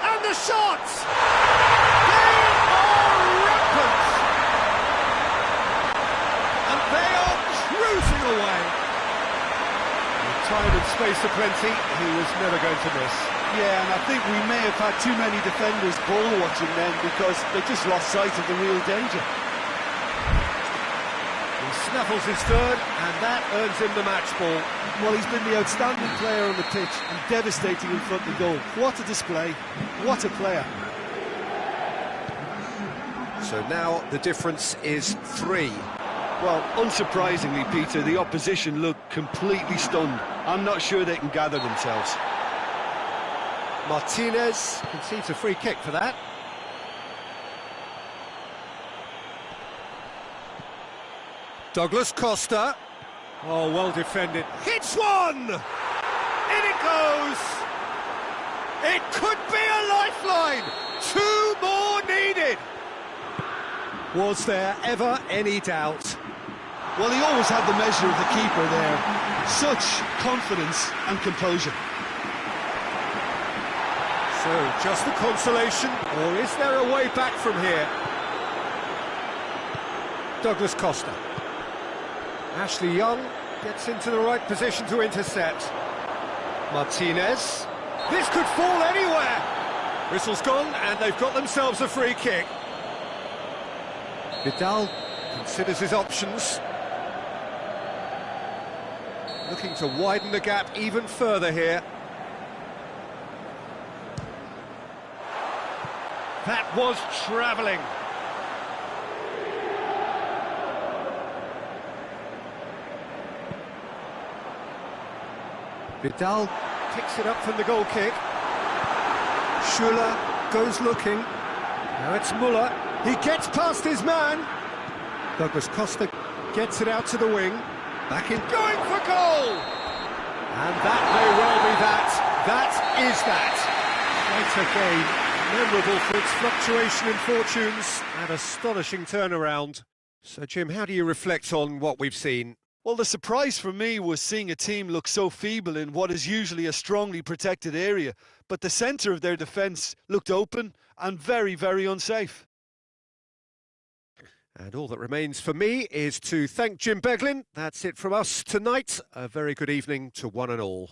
And the shots! They are rampant! And they are cruising away. With time and space aplenty, he was never going to miss. Yeah, and I think we may have had too many defenders ball watching then because they just lost sight of the real danger. He snaffles his third, and that earns him the match ball. Well, he's been the outstanding player on the pitch and devastating in front of the goal. What a display, what a player. So now the difference is 3. Well, unsurprisingly, Peter, the opposition looked completely stunned. I'm not sure they can gather themselves. Martinez concedes a free kick for that. Douglas Costa. Oh, well defended. Hits one! In it goes! It could be a lifeline! 2 more needed! Was there ever any doubt? Well, he always had the measure of the keeper there. Such confidence and composure. So, just the consolation, or is there a way back from here? Douglas Costa. Ashley Young gets into the right position to intercept. Martinez. This could fall anywhere! Whistle's gone, and they've got themselves a free kick. Vidal considers his options. Looking to widen the gap even further here. That was travelling. Vidal picks it up from the goal kick. Schuller goes looking. Now it's Muller. He gets past his man. Douglas Costa gets it out to the wing. Back in, going for goal! And that may well be that. That is that. Quite a game. Memorable for its fluctuation in fortunes and astonishing turnaround. So, Jim, how do you reflect on what we've seen? Well, the surprise for me was seeing a team look so feeble in what is usually a strongly protected area. But the centre of their defence looked open and very, very unsafe. And all that remains for me is to thank Jim Beglin. That's it from us tonight. A very good evening to one and all.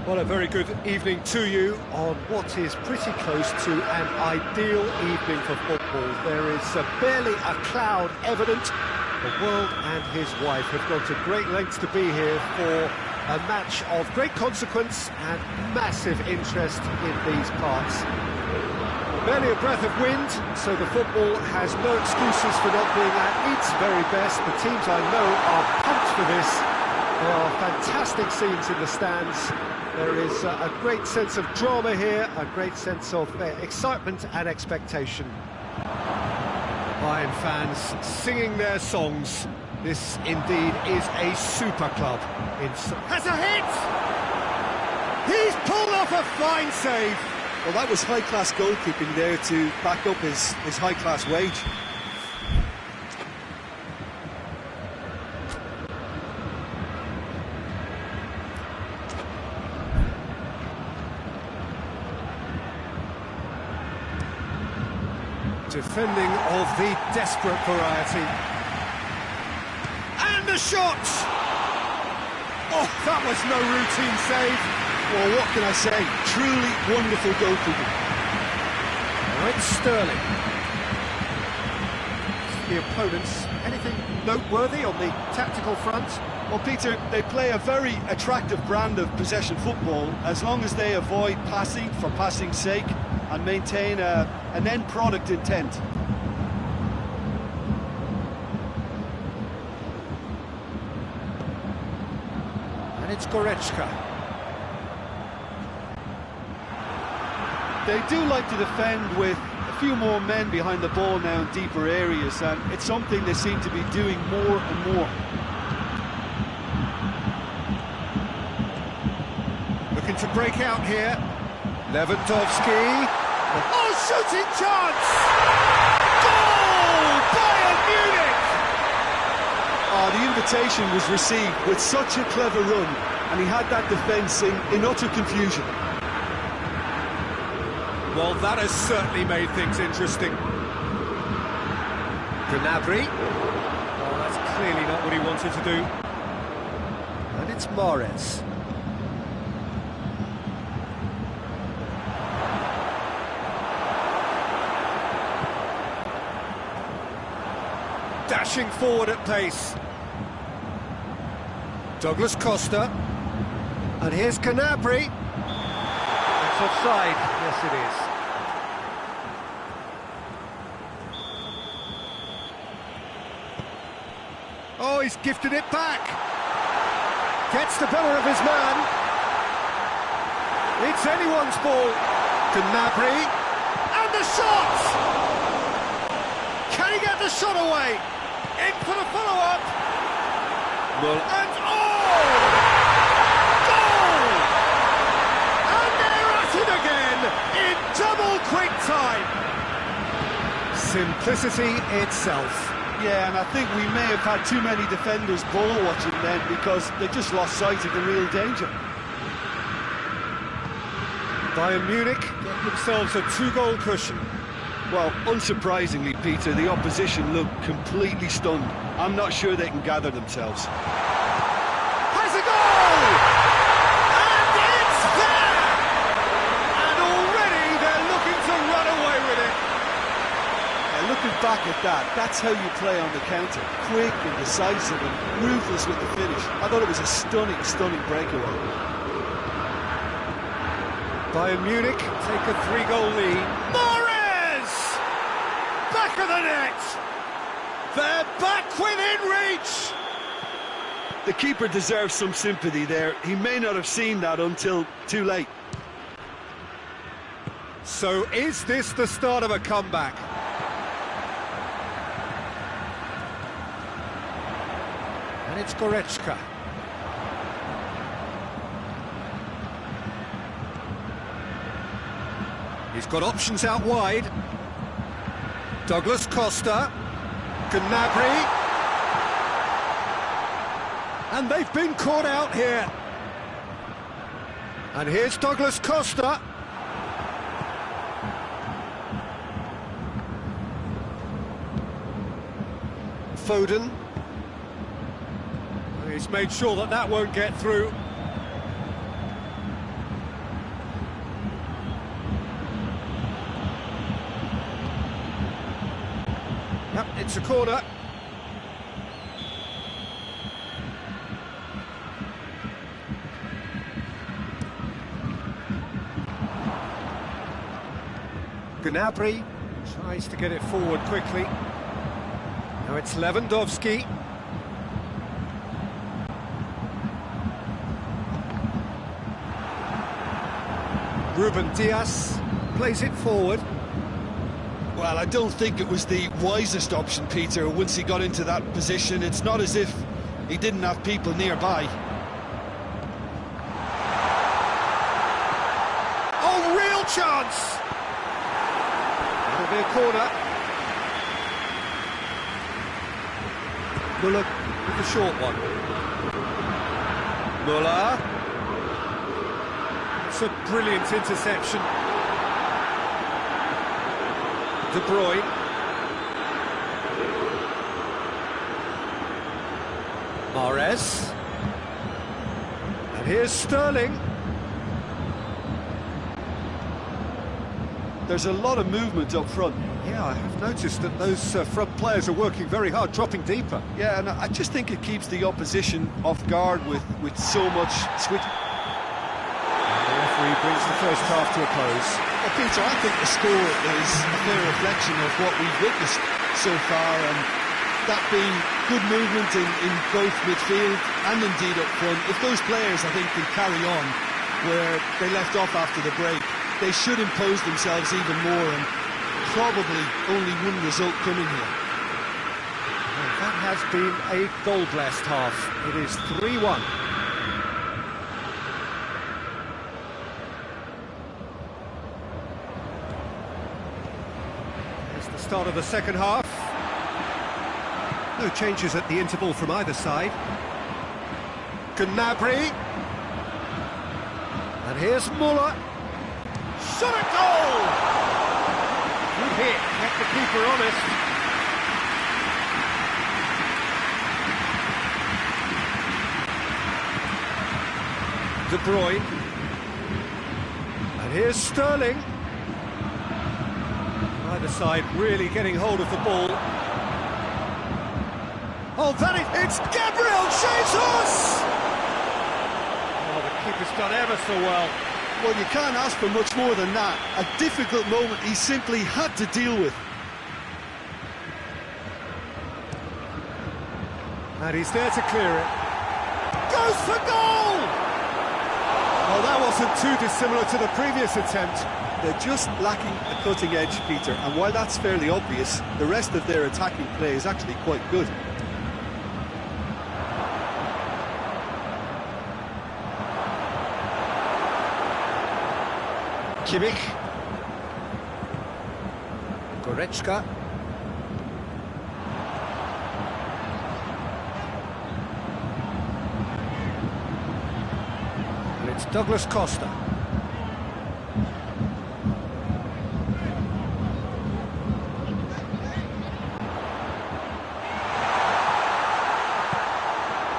Well, a very good evening to you on what is pretty close to an ideal evening for football. There is barely a cloud evident. The world and his wife have gone to great lengths to be here for a match of great consequence and massive interest in these parts. Barely a breath of wind, so the football has no excuses for not being at its very best. The teams I know are pumped for this. There are fantastic scenes in the stands. There is a great sense of drama here, a great sense of excitement and expectation. Bayern fans singing their songs. This indeed is a super club. Has a hit! He's pulled off a fine save. Well, that was high-class goalkeeping there to back up his high-class wage. Defending of the desperate variety. And the shot! Oh, that was no routine save. Well, what can I say? Truly wonderful goalkeeping. Now it's Sterling. The opponents, anything noteworthy on the tactical front? Well, Peter, they play a very attractive brand of possession football as long as they avoid passing for passing's sake and maintain an end product intent. And it's Goretzka. They do like to defend with a few more men behind the ball now in deeper areas, and it's something they seem to be doing more and more. Looking to break out here. Lewandowski. Oh, shooting chance! Goal! Bayern Munich! Oh, the invitation was received with such a clever run, and he had that defence in utter confusion. Well, that has certainly made things interesting. Gnabry. Oh, that's clearly not what he wanted to do. And it's Mahrez. Dashing forward at pace. Douglas Costa. And here's Gnabry. That's offside. Yes, it is. Oh, he's gifted it back. Gets the better of his man. It's anyone's ball. Gnabry. And the shot! Can he get the shot away? In for the follow-up. Well, and oh! Goal! And they're at it again in double quick time. Simplicity itself. Yeah, and I think we may have had too many defenders ball watching then because they just lost sight of the real danger. Bayern Munich get themselves a two-goal cushion. Well, unsurprisingly, Peter, the opposition look completely stunned. I'm not sure they can gather themselves. Has a goal! And it's there! And already they're looking to run away with it. Yeah, looking back at that, that's how you play on the counter. Quick and decisive and ruthless with the finish. I thought it was a stunning, stunning breakaway. Bayern Munich take a three-goal lead. Back of the net! They're back within reach! The keeper deserves some sympathy there. He may not have seen that until too late. So is this the start of a comeback? And it's Goretzka. He's got options out wide. Douglas Costa, Gnabry, and they've been caught out here. And here's Douglas Costa. Foden. He's made sure that that won't get through. It's a corner. Gnabry tries to get it forward quickly. Now it's Lewandowski. Ruben Dias plays it forward. Well, I don't think it was the wisest option, Peter, once he got into that position. It's not as if he didn't have people nearby. Oh, real chance! It'll be a corner. Muller with the short one. Muller. It's a brilliant interception. De Bruyne. Mahrez. And here's Sterling. There's a lot of movement up front. Yeah, I have noticed that those front players are working very hard, dropping deeper. Yeah, and I just think it keeps the opposition off guard with so much switch. The referee brings the first half to a close. Well, Peter, I think the score is a fair reflection of what we've witnessed so far, and that being good movement in both midfield and indeed up front. If those players, I think, can carry on where they left off after the break, they should impose themselves even more, and probably only one result coming here. Well, that has been a goal-blessed half. It is 3-1. It's the start of the second half. No changes at the interval from either side. Gnabry. And here's Muller. Shot at goal! Good hit, kept the keeper honest. De Bruyne. And here's Sterling. Either side really getting hold of the ball. Oh, it's Gabriel Jesus! Oh, the keeper's done ever so well. Well, you can't ask for much more than that. A difficult moment he simply had to deal with. And he's there to clear it. Goes for goal! Well, that wasn't too dissimilar to the previous attempt. They're just lacking a cutting edge, Peter, and while that's fairly obvious, the rest of their attacking play is actually quite good. Kimmich. Goretzka. And it's Douglas Costa.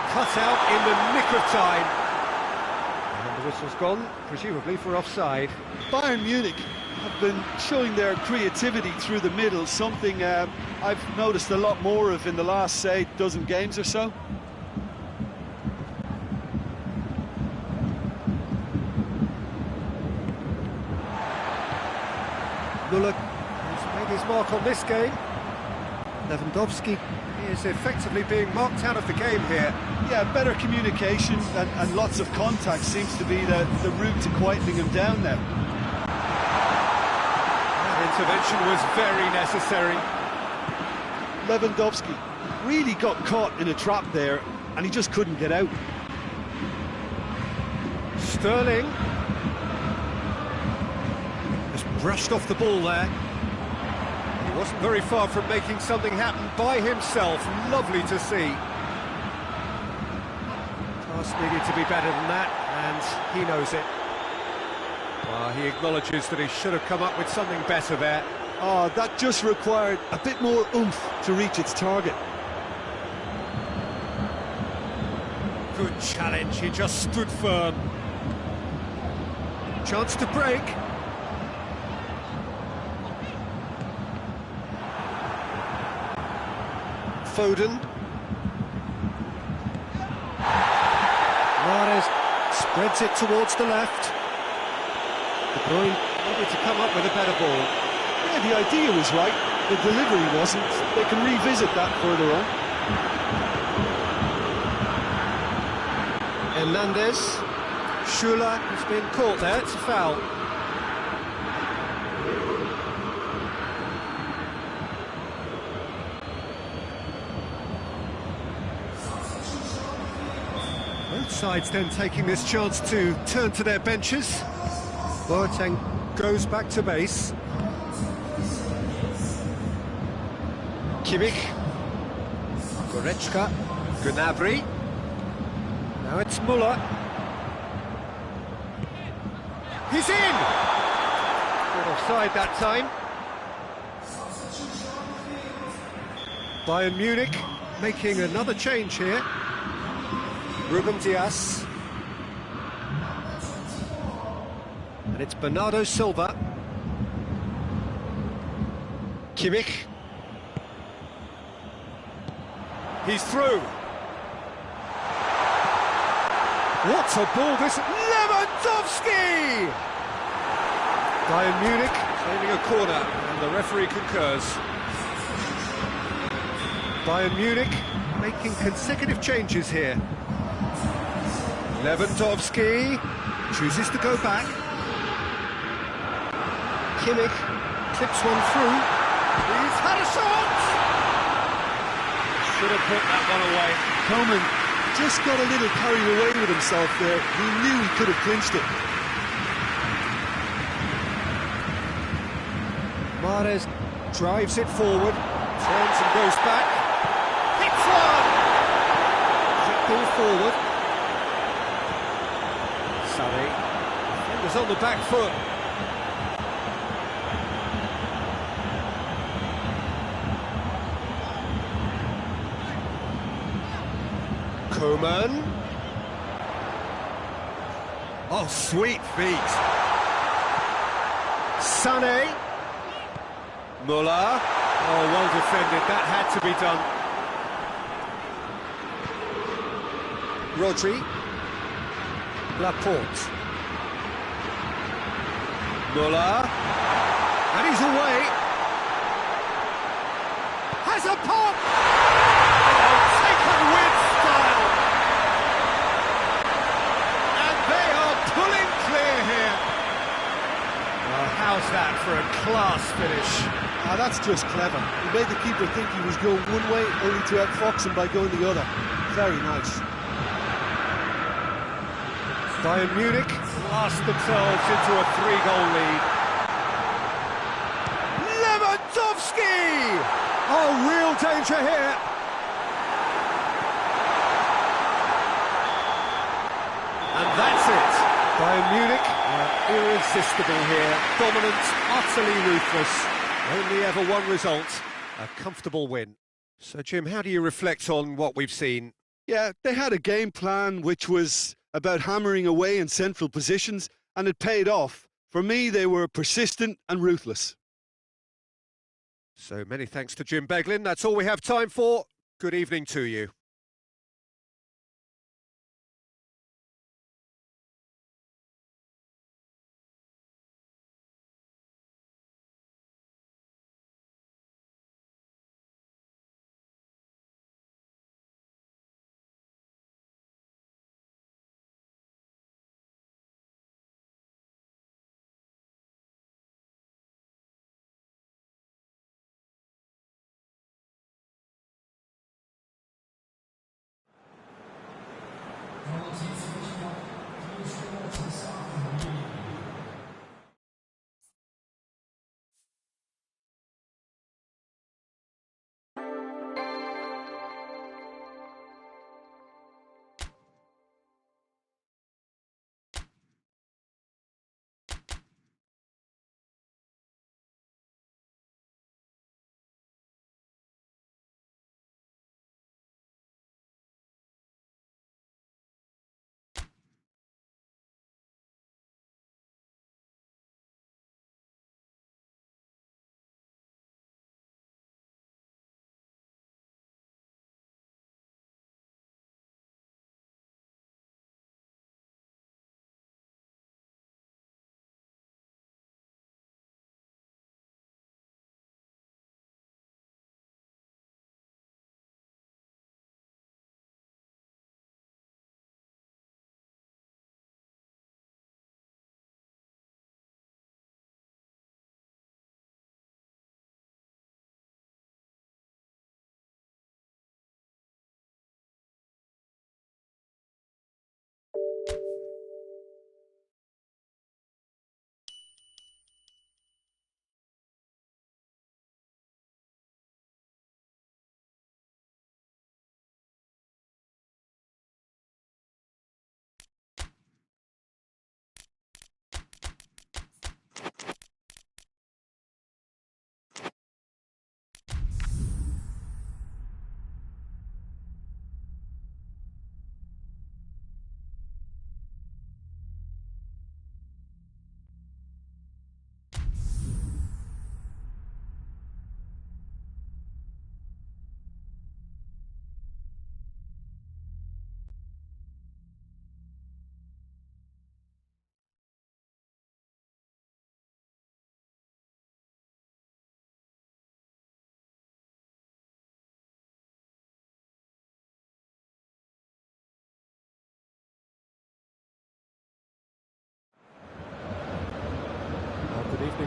Cut out in the nick of time. And the whistle's gone, presumably for offside. Bayern Munich have been showing their creativity through the middle, something I've noticed a lot more of in the last, say, dozen games or so. Muller has made his mark on this game. Lewandowski is effectively being marked out of the game here. Yeah, better communication and lots of contact seems to be the route to quietening him down now. That intervention was very necessary. Lewandowski really got caught in a trap there and he just couldn't get out. Sterling just brushed off the ball there. He wasn't very far from making something happen by himself. Lovely to see. Task needed to be better than that, and he knows it. Well, he acknowledges that he should have come up with something better there. Oh, that just required a bit more oomph to reach its target. Good challenge, he just stood firm. Chance to break. Foden. Mahrez spreads it towards the left. De Bruyne able to come up with a better ball. Yeah, the idea was right, the delivery wasn't. They can revisit that further on. Hernandez. Schüller has been caught there, it's a foul. Both sides then taking this chance to turn to their benches. Boateng goes back to base. Kimmich. Goretzka. Gnabry. Now it's Müller. He's in! Not offside that time. Bayern Munich making another change here. Ruben Dias. And it's Bernardo Silva. Kimmich. He's through. What a ball this... Lewandowski! Bayern Munich claiming a corner, and the referee concurs. Bayern Munich making consecutive changes here. Lewandowski chooses to go back. Kimmich clips one through. He's had a shot! Should have put that one away. Coman just got a little carried away with himself there. He knew he could have clinched it. Mahrez drives it forward, turns and goes back. Hits one! Is it ball forward? Sané. Defenders on the back foot. Coman. Oh, sweet feet. Sané. Müller. Oh, well defended. That had to be done. Rodri. Laporte. Müller. And he's away. Has a pop! Oh, taken with style. And they are pulling clear here. Well, how's that for a class finish? Ah, that's just clever. He made the keeper think he was going one way, only to outfox him by going the other. Very nice. Bayern Munich blast themselves into a 3-goal lead. Lewandowski! Oh, real danger here. And that's it. Bayern Munich are irresistible here. Dominant, utterly ruthless. Only ever one result, a comfortable win. So, Jim, how do you reflect on what we've seen? Yeah, they had a game plan which was about hammering away in central positions, and it paid off. For me, they were persistent and ruthless. So many thanks to Jim Beglin. That's all we have time for. Good evening to you.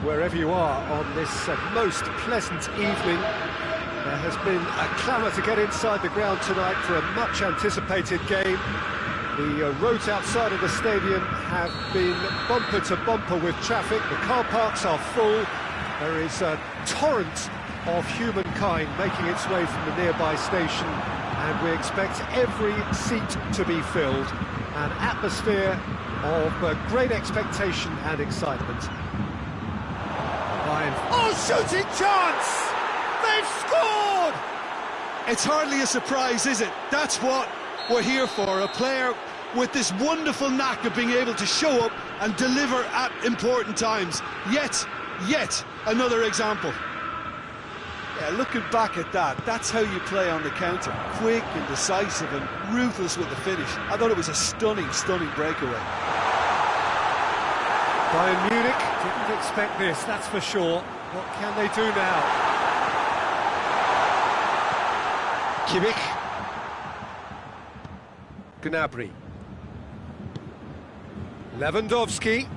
wherever you are on this most pleasant evening. There has been a clamour to get inside the ground tonight for a much-anticipated game. The roads outside of the stadium have been bumper to bumper with traffic. The car parks are full. There is a torrent of humankind making its way from the nearby station, and we expect every seat to be filled. An atmosphere of great expectation and excitement. Oh, shooting chance! They've scored! It's hardly a surprise, is it? That's what we're here for. A player with this wonderful knack of being able to show up and deliver at important times. Yet another example. Yeah, looking back at that, that's how you play on the counter. Quick and decisive and ruthless with the finish. I thought it was a stunning breakaway. Bayern Munich didn't expect this, that's for sure. What can they do now? Kimmich. Gnabry. Lewandowski.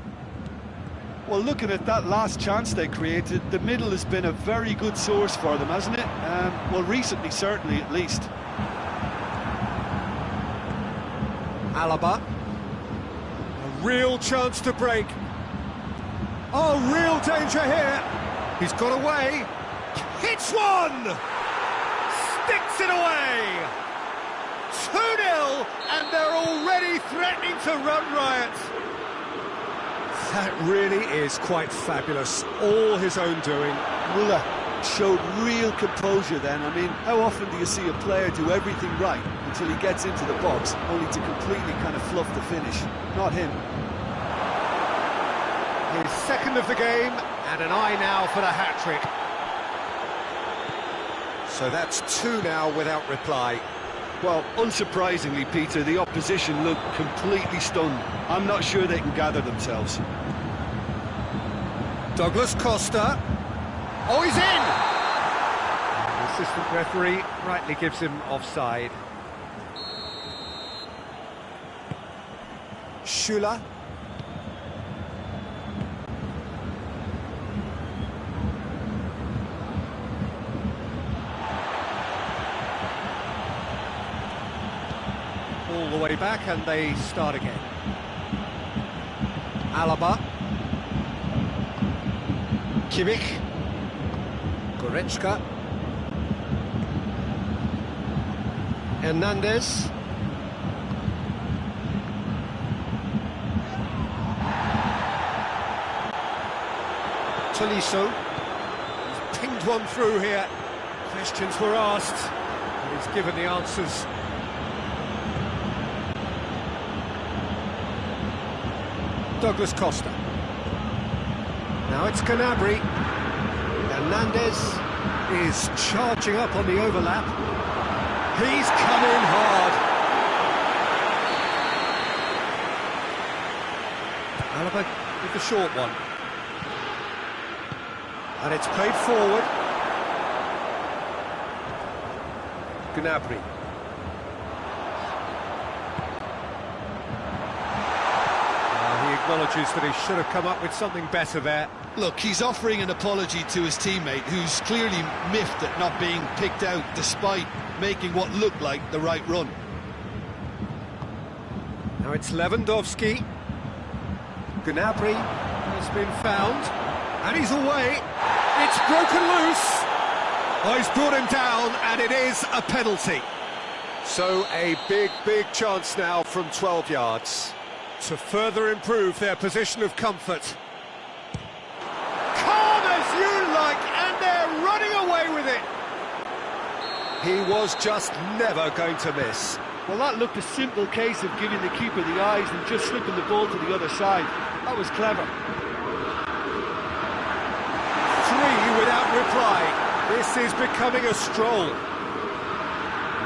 Well, looking at that last chance they created, the middle has been a very good source for them, hasn't it? Well, recently, certainly, at least. Alaba. A real chance to break. Oh, real danger here. He's got away. Hits one! Sticks it away! 2-0, and they're already threatening to run riot. That really is quite fabulous. All his own doing. Müller showed real composure then. I mean, how often do you see a player do everything right until he gets into the box, only to completely kind of fluff the finish? Not him. His second of the game, and an eye now for the hat-trick. So that's two now without reply. Well, unsurprisingly, Peter, the opposition look completely stunned. I'm not sure they can gather themselves. Douglas Costa. Oh, he's in! The assistant referee rightly gives him offside. Schüller. All the way back, and they start again. Alaba. Kimmich. Goretzka. Hernandez. Tolisso. He's pinged one through here. Questions were asked, and he's given the answers. Douglas Costa. Now it's Gnabry. Hernandez is charging up on the overlap. He's come in hard. Alaba with the short one. And it's played forward. Gnabry. Acknowledges that he should have come up with something better there. Look, he's offering an apology to his teammate, who's clearly miffed at not being picked out despite making what looked like the right run. Now it's Lewandowski. Gnabry has been found, and he's away. It's broken loose. Oh, he's brought him down, and it is a penalty. So a big chance now from 12 yards to further improve their position of comfort. Calm as you like, and they're running away with it. He was just never going to miss. Well, that looked a simple case of giving the keeper the eyes and just slipping the ball to the other side. That was clever. 3 without reply. This is becoming a stroll.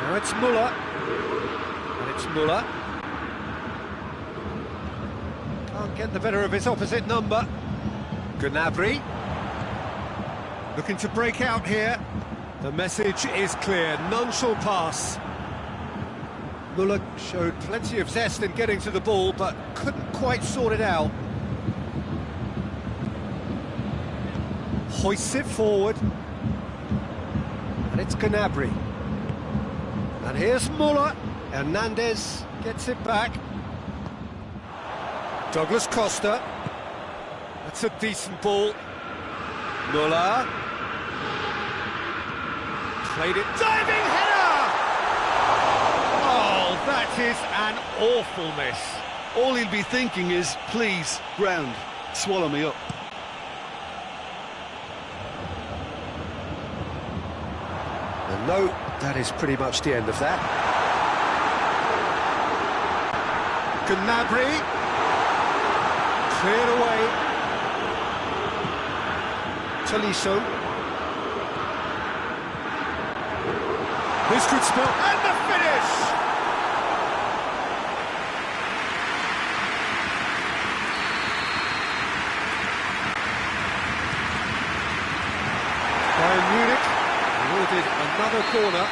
Now it's Müller. And it's Müller. Can't get the better of his opposite number. Gnabry. Looking to break out here. The message is clear. None shall pass. Müller showed plenty of zest in getting to the ball, but couldn't quite sort it out. Hoists it forward. And it's Gnabry. And here's Muller. Hernandez gets it back. Douglas Costa. That's a decent ball. Muller. Played it. Diving header! Oh, that is an awful miss. All he'll be thinking is, please, ground, swallow me up. And no, that is pretty much the end of that. Gnabry. Cleared away. Tolisso. This could spell... And the finish! Bayern Munich awarded another corner.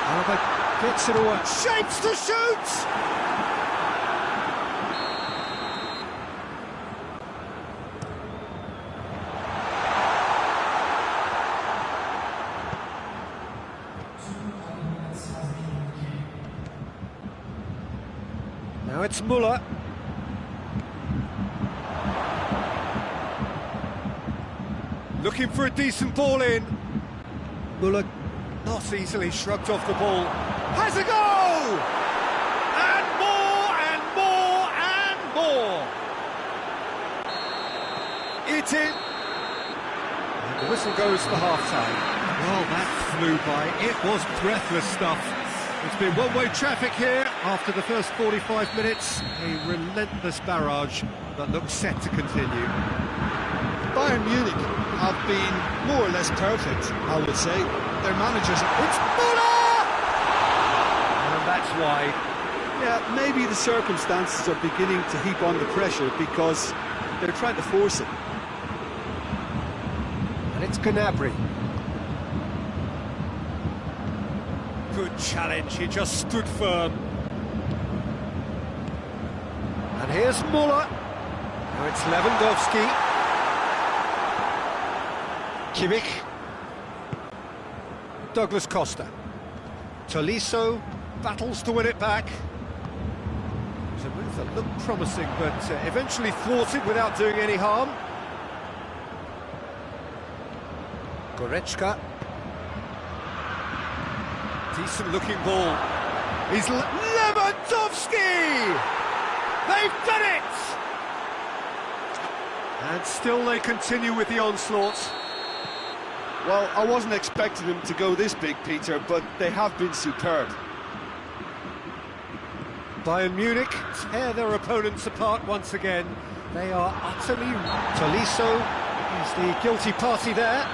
Alaba gets it away. Shapes to shoot! Now it's Muller. Looking for a decent ball in. Muller not easily shrugged off the ball. Has a go! And more and more and more. It's in. And the whistle goes for half-time. Well, that flew by. It was breathless stuff. It's been one-way traffic here after the first 45 minutes. A relentless barrage that looks set to continue. Bayern Munich have been more or less perfect, I would say. Their managers... It's Muller! And that's why. Yeah, maybe the circumstances are beginning to heap on the pressure because they're trying to force it. And it's Gnabry. Good challenge, he just stood firm. And here's Muller. Now it's Lewandowski. Kimmich. Douglas Costa. Tolisso battles to win it back. It's a move that looked promising, but eventually thwarted without doing any harm. Goretzka. Decent looking ball. He's Lewandowski! They've done it! And still they continue with the onslaught. Well, I wasn't expecting them to go this big, Peter, but they have been superb. Bayern Munich tear their opponents apart once again. They are utterly... Tolisso is the guilty party there.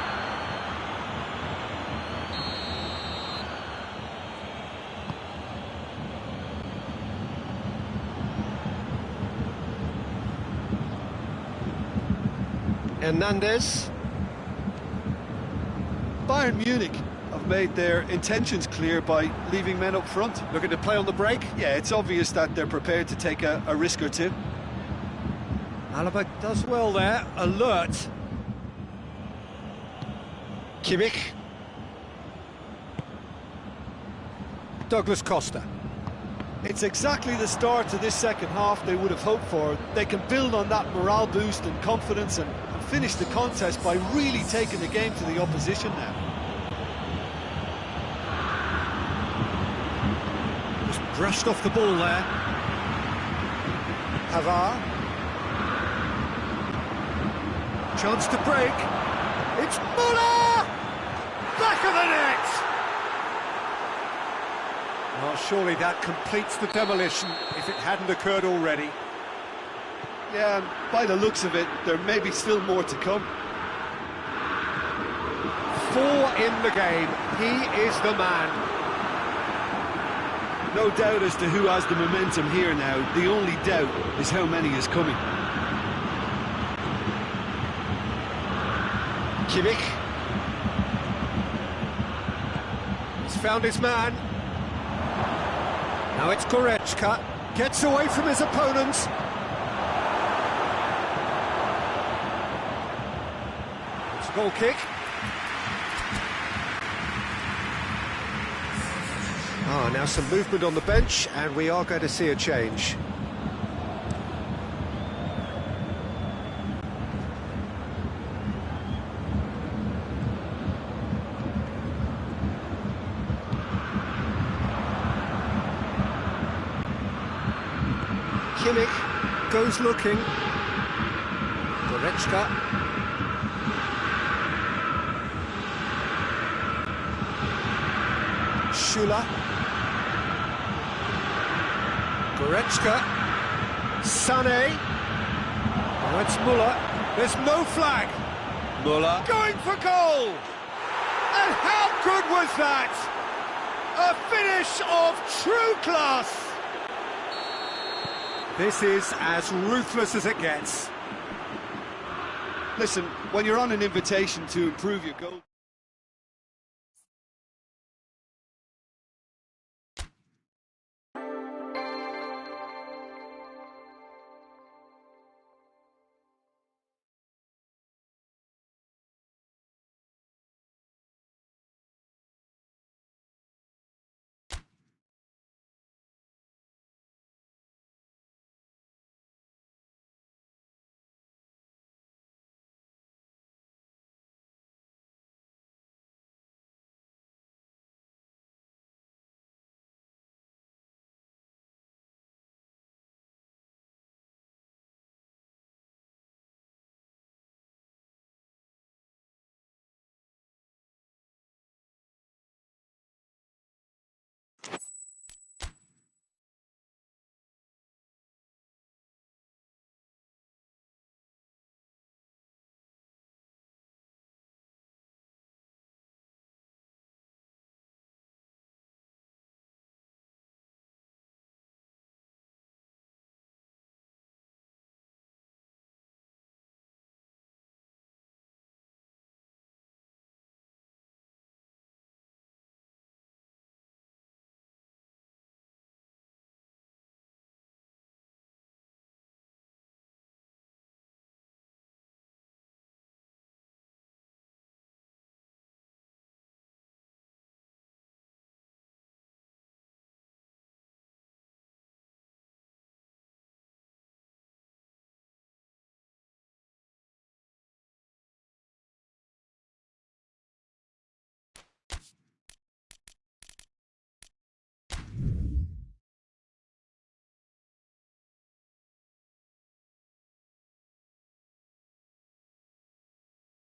Hernandez. Bayern Munich have made their intentions clear by leaving men up front. Looking to play on the break. Yeah, it's obvious that they're prepared to take a risk or two. Alaba does well there, alert. Kimmich. Douglas Costa. It's exactly the start to this second half they would have hoped for. They can build on that morale boost and confidence and finish the contest by really taking the game to the opposition now. Just brushed off the ball there. Pavard. Chance to break. It's Muller! Back of the net! Well, surely that completes the demolition if it hadn't occurred already. Yeah, and by the looks of it, there may be still more to come. 4 in the game. He is the man. No doubt as to who has the momentum here now. The only doubt is how many is coming. Kimmich. He's found his man. Now it's Goretzka. Gets away from his opponents. It's a goal kick. Now some movement on the bench, and we are going to see a change. Kimmich goes looking. Goretzka. Schüller. Goretzka. Sané. Oh, it's Müller. There's no flag. Müller going for goal. And how good was that? A finish of true class. This is as ruthless as it gets. Listen, when you're on an invitation to improve your goal...